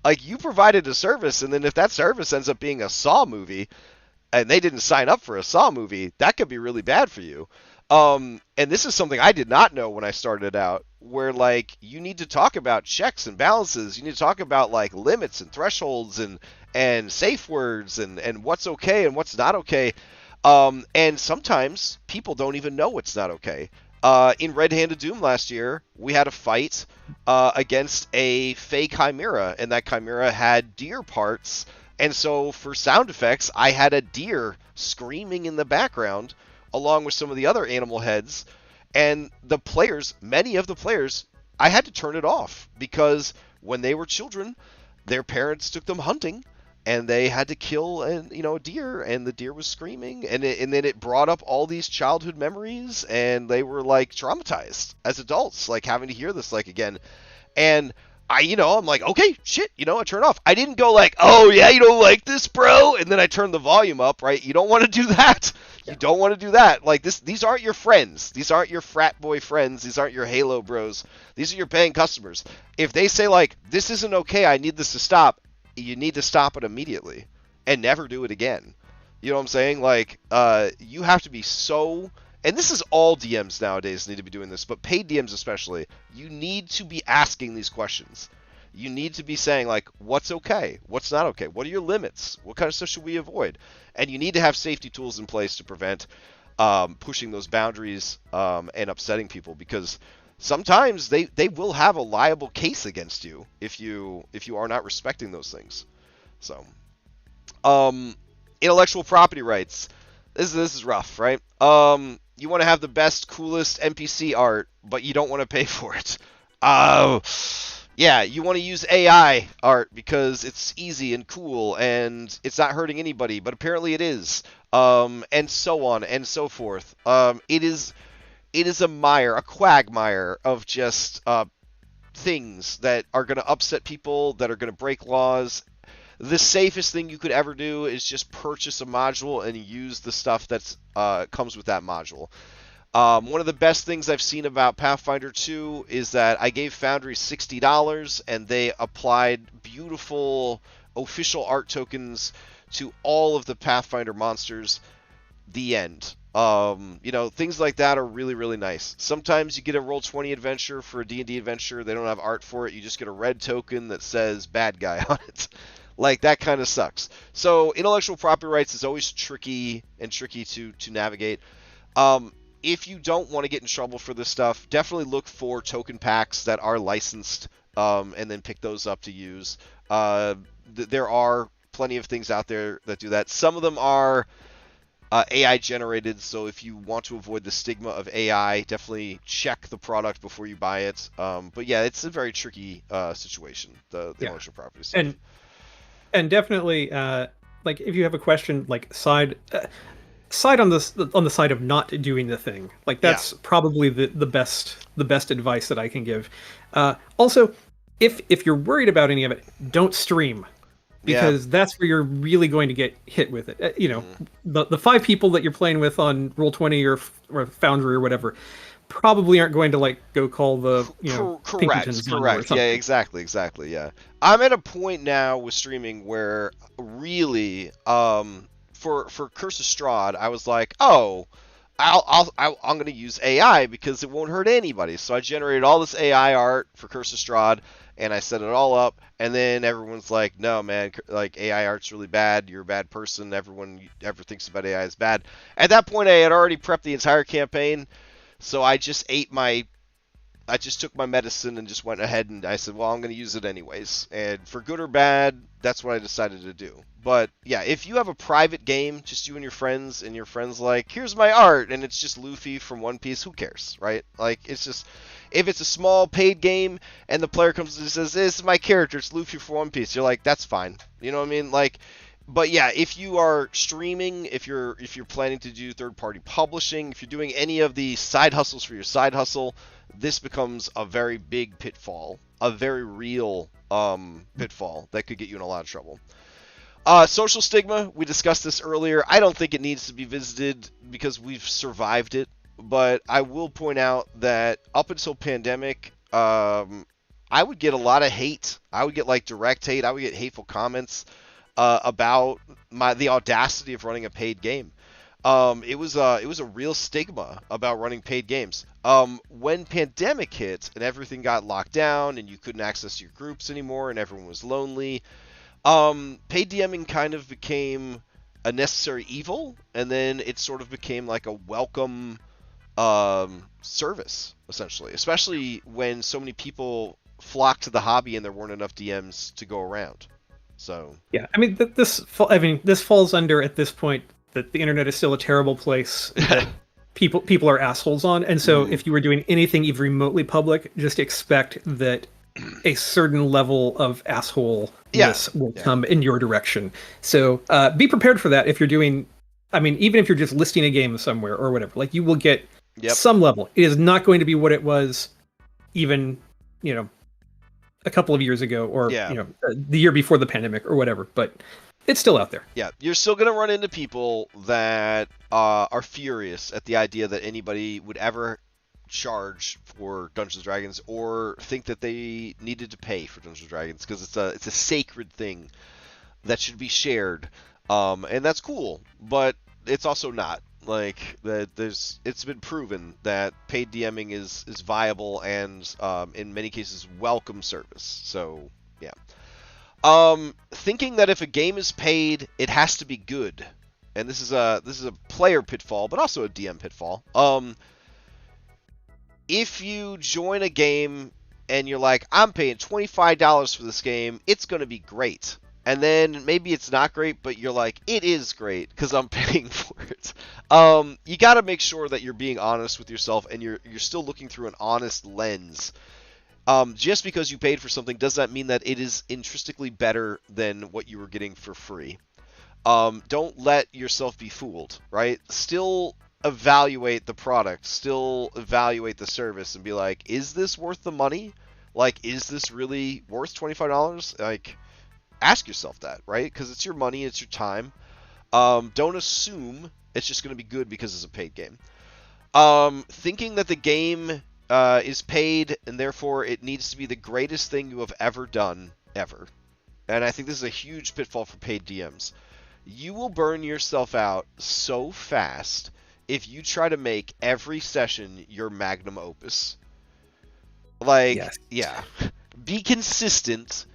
Like, you provided a service, and then if that service ends up being a Saw movie, and they didn't sign up for a Saw movie, that could be really bad for you. And this is something I did not know when I started out, where like you need to talk about checks and balances. You need to talk about like limits and thresholds and safe words and what's okay and what's not okay. And sometimes people don't even know what's not okay. In Red Hand of Doom last year, we had a fight against a fey chimera, and that chimera had deer parts. And so for sound effects, I had a deer screaming in the background along with some of the other animal heads. And the players, many of the players, I had to turn it off because when they were children, their parents took them hunting and they had to kill a deer, and the deer was screaming, and then it brought up all these childhood memories, and they were like traumatized as adults, like having to hear this like again. And I'm like, okay, shit, I turn off. I didn't go like, oh yeah, you don't like this, bro, and then I turn the volume up, right? You don't want to do that. You don't want to do that. Like these aren't your friends. These aren't your frat boy friends. These aren't your Halo bros. These are your paying customers. If they say like, this isn't okay, I need this to stop, you need to stop it immediately and never do it again. You know what I'm saying? Like, you have to be so, and this is all DMs nowadays need to be doing this, but paid DMs especially, you need to be asking these questions. You need to be saying like, what's okay? What's not okay? What are your limits? What kind of stuff should we avoid? And you need to have safety tools in place to prevent pushing those boundaries and upsetting people, because sometimes they will have a liable case against you if you are not respecting those things. So, intellectual property rights. This is rough, right? You want to have the best, coolest NPC art, but you don't want to pay for it. Yeah, you want to use AI art because it's easy and cool and it's not hurting anybody, but apparently it is. And so on and so forth. It is a mire, a quagmire of just things that are going to upset people, that are going to break laws. The safest thing you could ever do is just purchase a module and use the stuff that's comes with that module. One of the best things I've seen about Pathfinder 2 is that I gave Foundry $60 and they applied beautiful official art tokens to all of the Pathfinder monsters. The end. Things like that are really, really nice. Sometimes you get a Roll20 adventure for a D&D adventure. They don't have art for it. You just get a red token that says bad guy on it. Like, that kind of sucks. So intellectual property rights is always tricky to navigate. If you don't want to get in trouble for this stuff, definitely look for token packs that are licensed, and then pick those up to use. There are plenty of things out there that do that. Some of them are AI generated, so if you want to avoid the stigma of AI, definitely check the product before you buy it. But yeah, it's a very tricky situation, the intellectual property stuff. And definitely, like if you have a question, like side on the side of not doing the thing, like that's probably the best advice that I can give. Also, if you're worried about any of it, don't stream, because that's where you're really going to get hit with it. The 5 people that you're playing with on Roll20 or Foundry or whatever probably aren't going to like go call the correct. Yeah, exactly. Yeah, I'm at a point now with streaming where really for Curse of Strahd, I was like, oh, I'm going to use AI because it won't hurt anybody. So I generated all this AI art for Curse of Strahd, and I set it all up, and then everyone's like, no, man, like AI art's really bad. You're a bad person. Everyone ever thinks about AI is bad. At that point, I had already prepped the entire campaign, so I just took my medicine and just went ahead and I said, well, I'm going to use it anyways. And for good or bad, that's what I decided to do. But yeah, if you have a private game, just you and your friends like, here's my art, and it's just Luffy from One Piece, who cares, right? Like, it's just, if it's a small paid game and the player comes and says, this is my character, it's Luffy from One Piece, you're like, that's fine. You know what I mean? Like, but yeah, if you are streaming, if you're planning to do third-party publishing, if you're doing any of the side hustles for your side hustle, this becomes a very big pitfall, a very real pitfall that could get you in a lot of trouble. Social stigma, we discussed this earlier. I don't think it needs to be visited because we've survived it, but I will point out that up until pandemic, I would get a lot of hate. I would get like direct hate. I would get hateful comments about the audacity of running a paid game. It was a real stigma about running paid games. When pandemic hit and everything got locked down and you couldn't access your groups anymore and everyone was lonely, paid DMing kind of became a necessary evil, and then it sort of became like a welcome service, essentially, especially when so many people flocked to the hobby and there weren't enough DMs to go around. So yeah, I mean, this falls under, at this point, that the internet is still a terrible place that people are assholes on, and so if you were doing anything even remotely public, just expect that a certain level of assholeness will come in your direction. So be prepared for that if you're doing, I mean, even if you're just listing a game somewhere or whatever, like, you will get some level. It is not going to be what it was even, a couple of years ago, or the year before the pandemic or whatever, but it's still out there. Yeah, you're still going to run into people that are furious at the idea that anybody would ever charge for Dungeons & Dragons or think that they needed to pay for Dungeons & Dragons, because it's a sacred thing that should be shared, and that's cool, but it's also not. Like, it's been proven that paid DMing is viable and in many cases welcome service. So yeah. Thinking that if a game is paid, it has to be good, and this is a player pitfall, but also a DM pitfall. If you join a game and you're like, I'm paying $25 for this game, it's going to be great, and then maybe it's not great, but you're like, it is great because I'm paying for it. You got to make sure that you're being honest with yourself and you're still looking through an honest lens. Just because you paid for something does not mean that it is intrinsically better than what you were getting for free. Don't let yourself be fooled, right? Still evaluate the product, still evaluate the service, and be like, is this worth the money? Like, is this really worth $25? Like, ask yourself that, right? Because it's your money, it's your time. Don't assume it's just going to be good because it's a paid game. Thinking that the game is paid and therefore it needs to be the greatest thing you have ever done, ever. And I think this is a huge pitfall for paid DMs. You will burn yourself out so fast if you try to make every session your magnum opus. Like, yeah. Be consistent,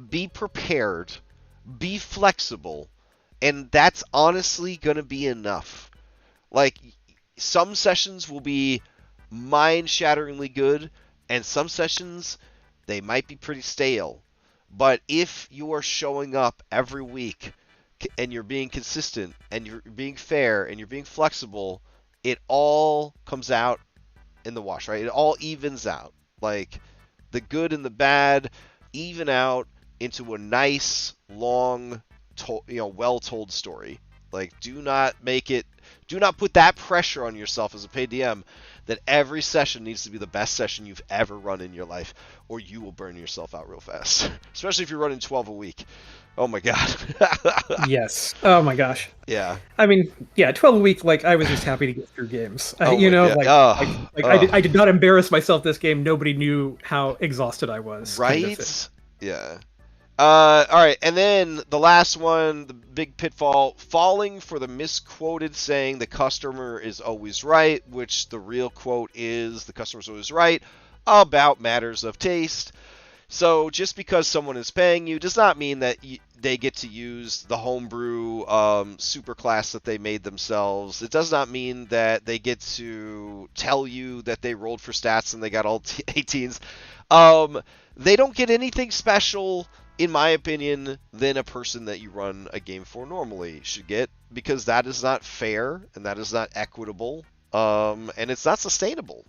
be prepared, be flexible, and that's honestly going to be enough. Like, some sessions will be mind-shatteringly good, and some sessions, they might be pretty stale. But if you are showing up every week, and you're being consistent, and you're being fair, and you're being flexible, it all comes out in the wash, right? It all evens out. Like, the good and the bad even out into a nice, long, well-told story. Like, do not put that pressure on yourself as a paid DM that every session needs to be the best session you've ever run in your life, or you will burn yourself out real fast. Especially if you're running 12 a week. Oh my god. Yes. Oh my gosh. Yeah. I mean, 12 a week, like, I was just happy to get through games. I did not embarrass myself this game. Nobody knew how exhausted I was. Right? Kind of. Yeah. Alright, and then the last one, the big pitfall, falling for the misquoted saying the customer is always right, which the real quote is the customer's always right about matters of taste. So just because someone is paying you does not mean that they get to use the homebrew superclass that they made themselves. It does not mean that they get to tell you that they rolled for stats and they got all 18s. They don't get anything special, in my opinion, than a person that you run a game for normally should get, because that is not fair and that is not equitable, and it's not sustainable.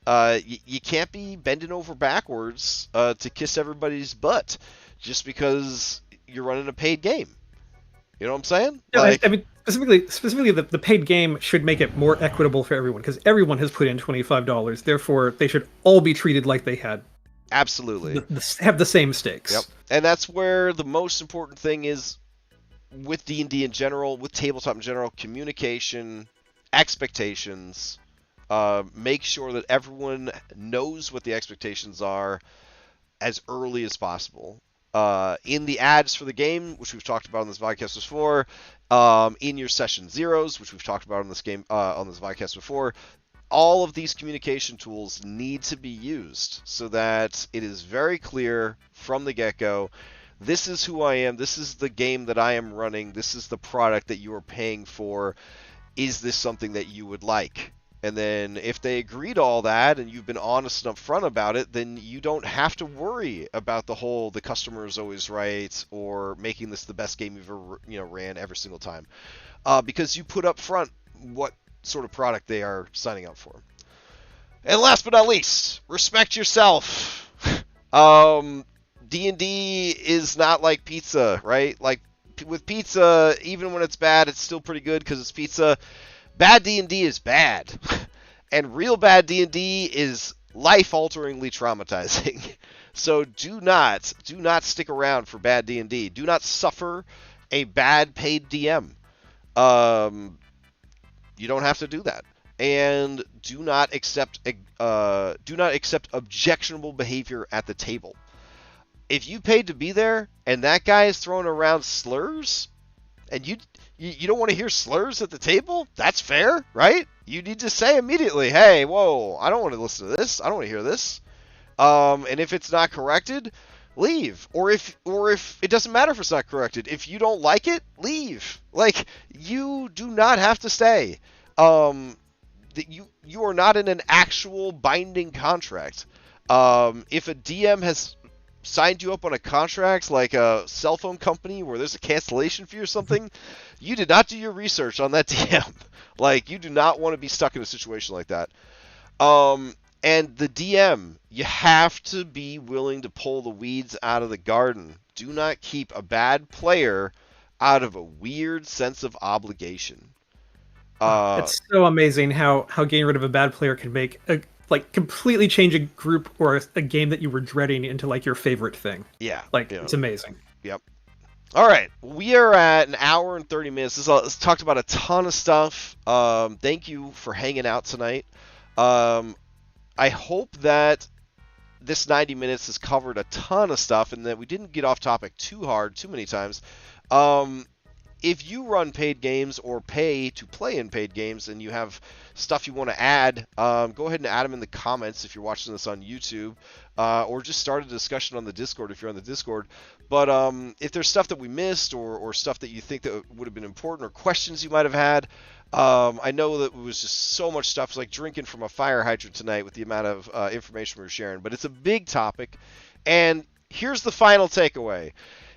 You can't be bending over backwards to kiss everybody's butt just because you're running a paid game. You know what I'm saying? Yeah, like, I mean, specifically, the paid game should make it more equitable for everyone, because everyone has put in $25. Therefore, they should all be treated like they had. Absolutely. Have the same stakes. Yep. And that's where the most important thing is with D&D in general, with tabletop in general: communication, expectations. Make sure that everyone knows what the expectations are as early as possible. in the ads for the game, which we've talked about on this podcast before, in your session zeros, which we've talked about on this game on this podcast before. All of these communication tools need to be used so that it is very clear from the get-go. This is who I am. This is the game that I am running. This is the product that you are paying for. Is this something that you would like? And then if they agree to all that and you've been honest and upfront about it, then you don't have to worry about the customer is always right or making this the best game you've ever ran every single time, because you put up front what sort of product they are signing up for. And last but not least, respect yourself. D&D is not like pizza, right? Like with pizza, even when it's bad, it's still pretty good because it's pizza. Bad D&D is bad. And real bad D&D is life-alteringly traumatizing. So do not stick around for bad D&D. Do not suffer a bad paid DM. You don't have to do that. And do not accept objectionable behavior at the table. If you paid to be there and that guy is throwing around slurs, and you don't want to hear slurs at the table, that's fair, right? You need to say immediately, hey, whoa, I don't want to listen to this. I don't want to hear this. And if it's not corrected, leave. Or if it doesn't matter if it's not corrected. If you don't like it, leave. Like, you do not have to stay. You are not in an actual binding contract. If a DM has signed you up on a contract like a cell phone company where there's a cancellation fee or something, you did not do your research on that DM. Like, you do not want to be stuck in a situation like that. And the DM, you have to be willing to pull the weeds out of the garden. Do not keep a bad player out of a weird sense of obligation. It's so amazing how getting rid of a bad player can make completely change a group or a game that you were dreading into like your favorite thing. Yeah. It's amazing. Yep. All right. We are at an hour and 30 minutes. This talked about a ton of stuff. Thank you for hanging out tonight. I hope that this 90 minutes has covered a ton of stuff and that we didn't get off topic too many times. If you run paid games or pay to play in paid games and you have stuff you want to add, go ahead and add them in the comments if you're watching this on YouTube, or just start a discussion on the Discord if you're on the Discord. But if there's stuff that we missed or stuff that you think that would have been important or questions you might have had, I know that it was just so much stuff. It's like drinking from a fire hydrant tonight with the amount of information we were sharing. But it's a big topic. And here's the final takeaway.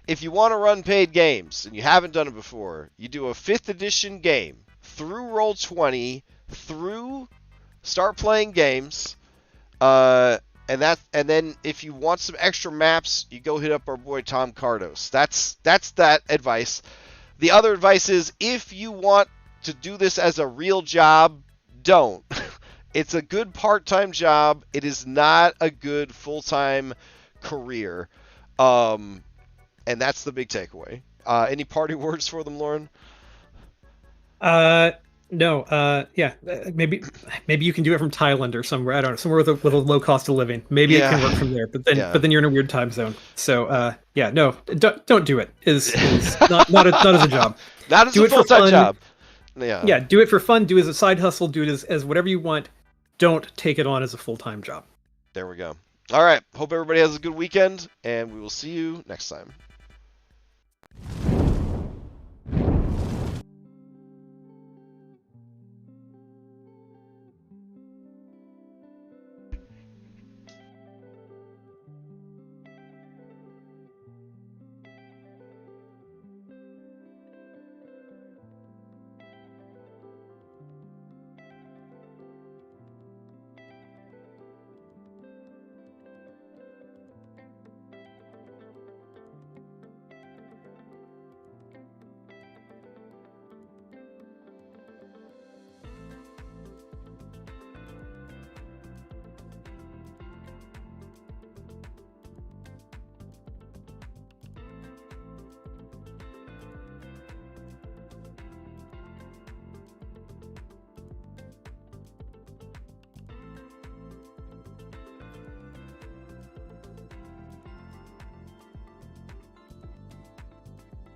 If you want to run paid games and you haven't done it before, you do a 5th edition game through Roll20, through Start Playing Games, and then if you want some extra maps, you go hit up our boy Tom Cardos. That's that advice. The other advice is if you want to do this as a real job, don't. It's a good part-time job. It is not a good full-time career. And that's the big takeaway. Any parting words for them, Lauren? No. Yeah. Maybe you can do it from Thailand or somewhere. I don't know. Somewhere with a low cost of living. Maybe it can work from there. But then you're in a weird time zone. So no, don't do it. Is not as a job. Not as a full-time job. Yeah. Yeah. Do it for fun. Do it as a side hustle. Do it as whatever you want. Don't take it on as a full-time job. There we go. All right. Hope everybody has a good weekend, and we will see you next time.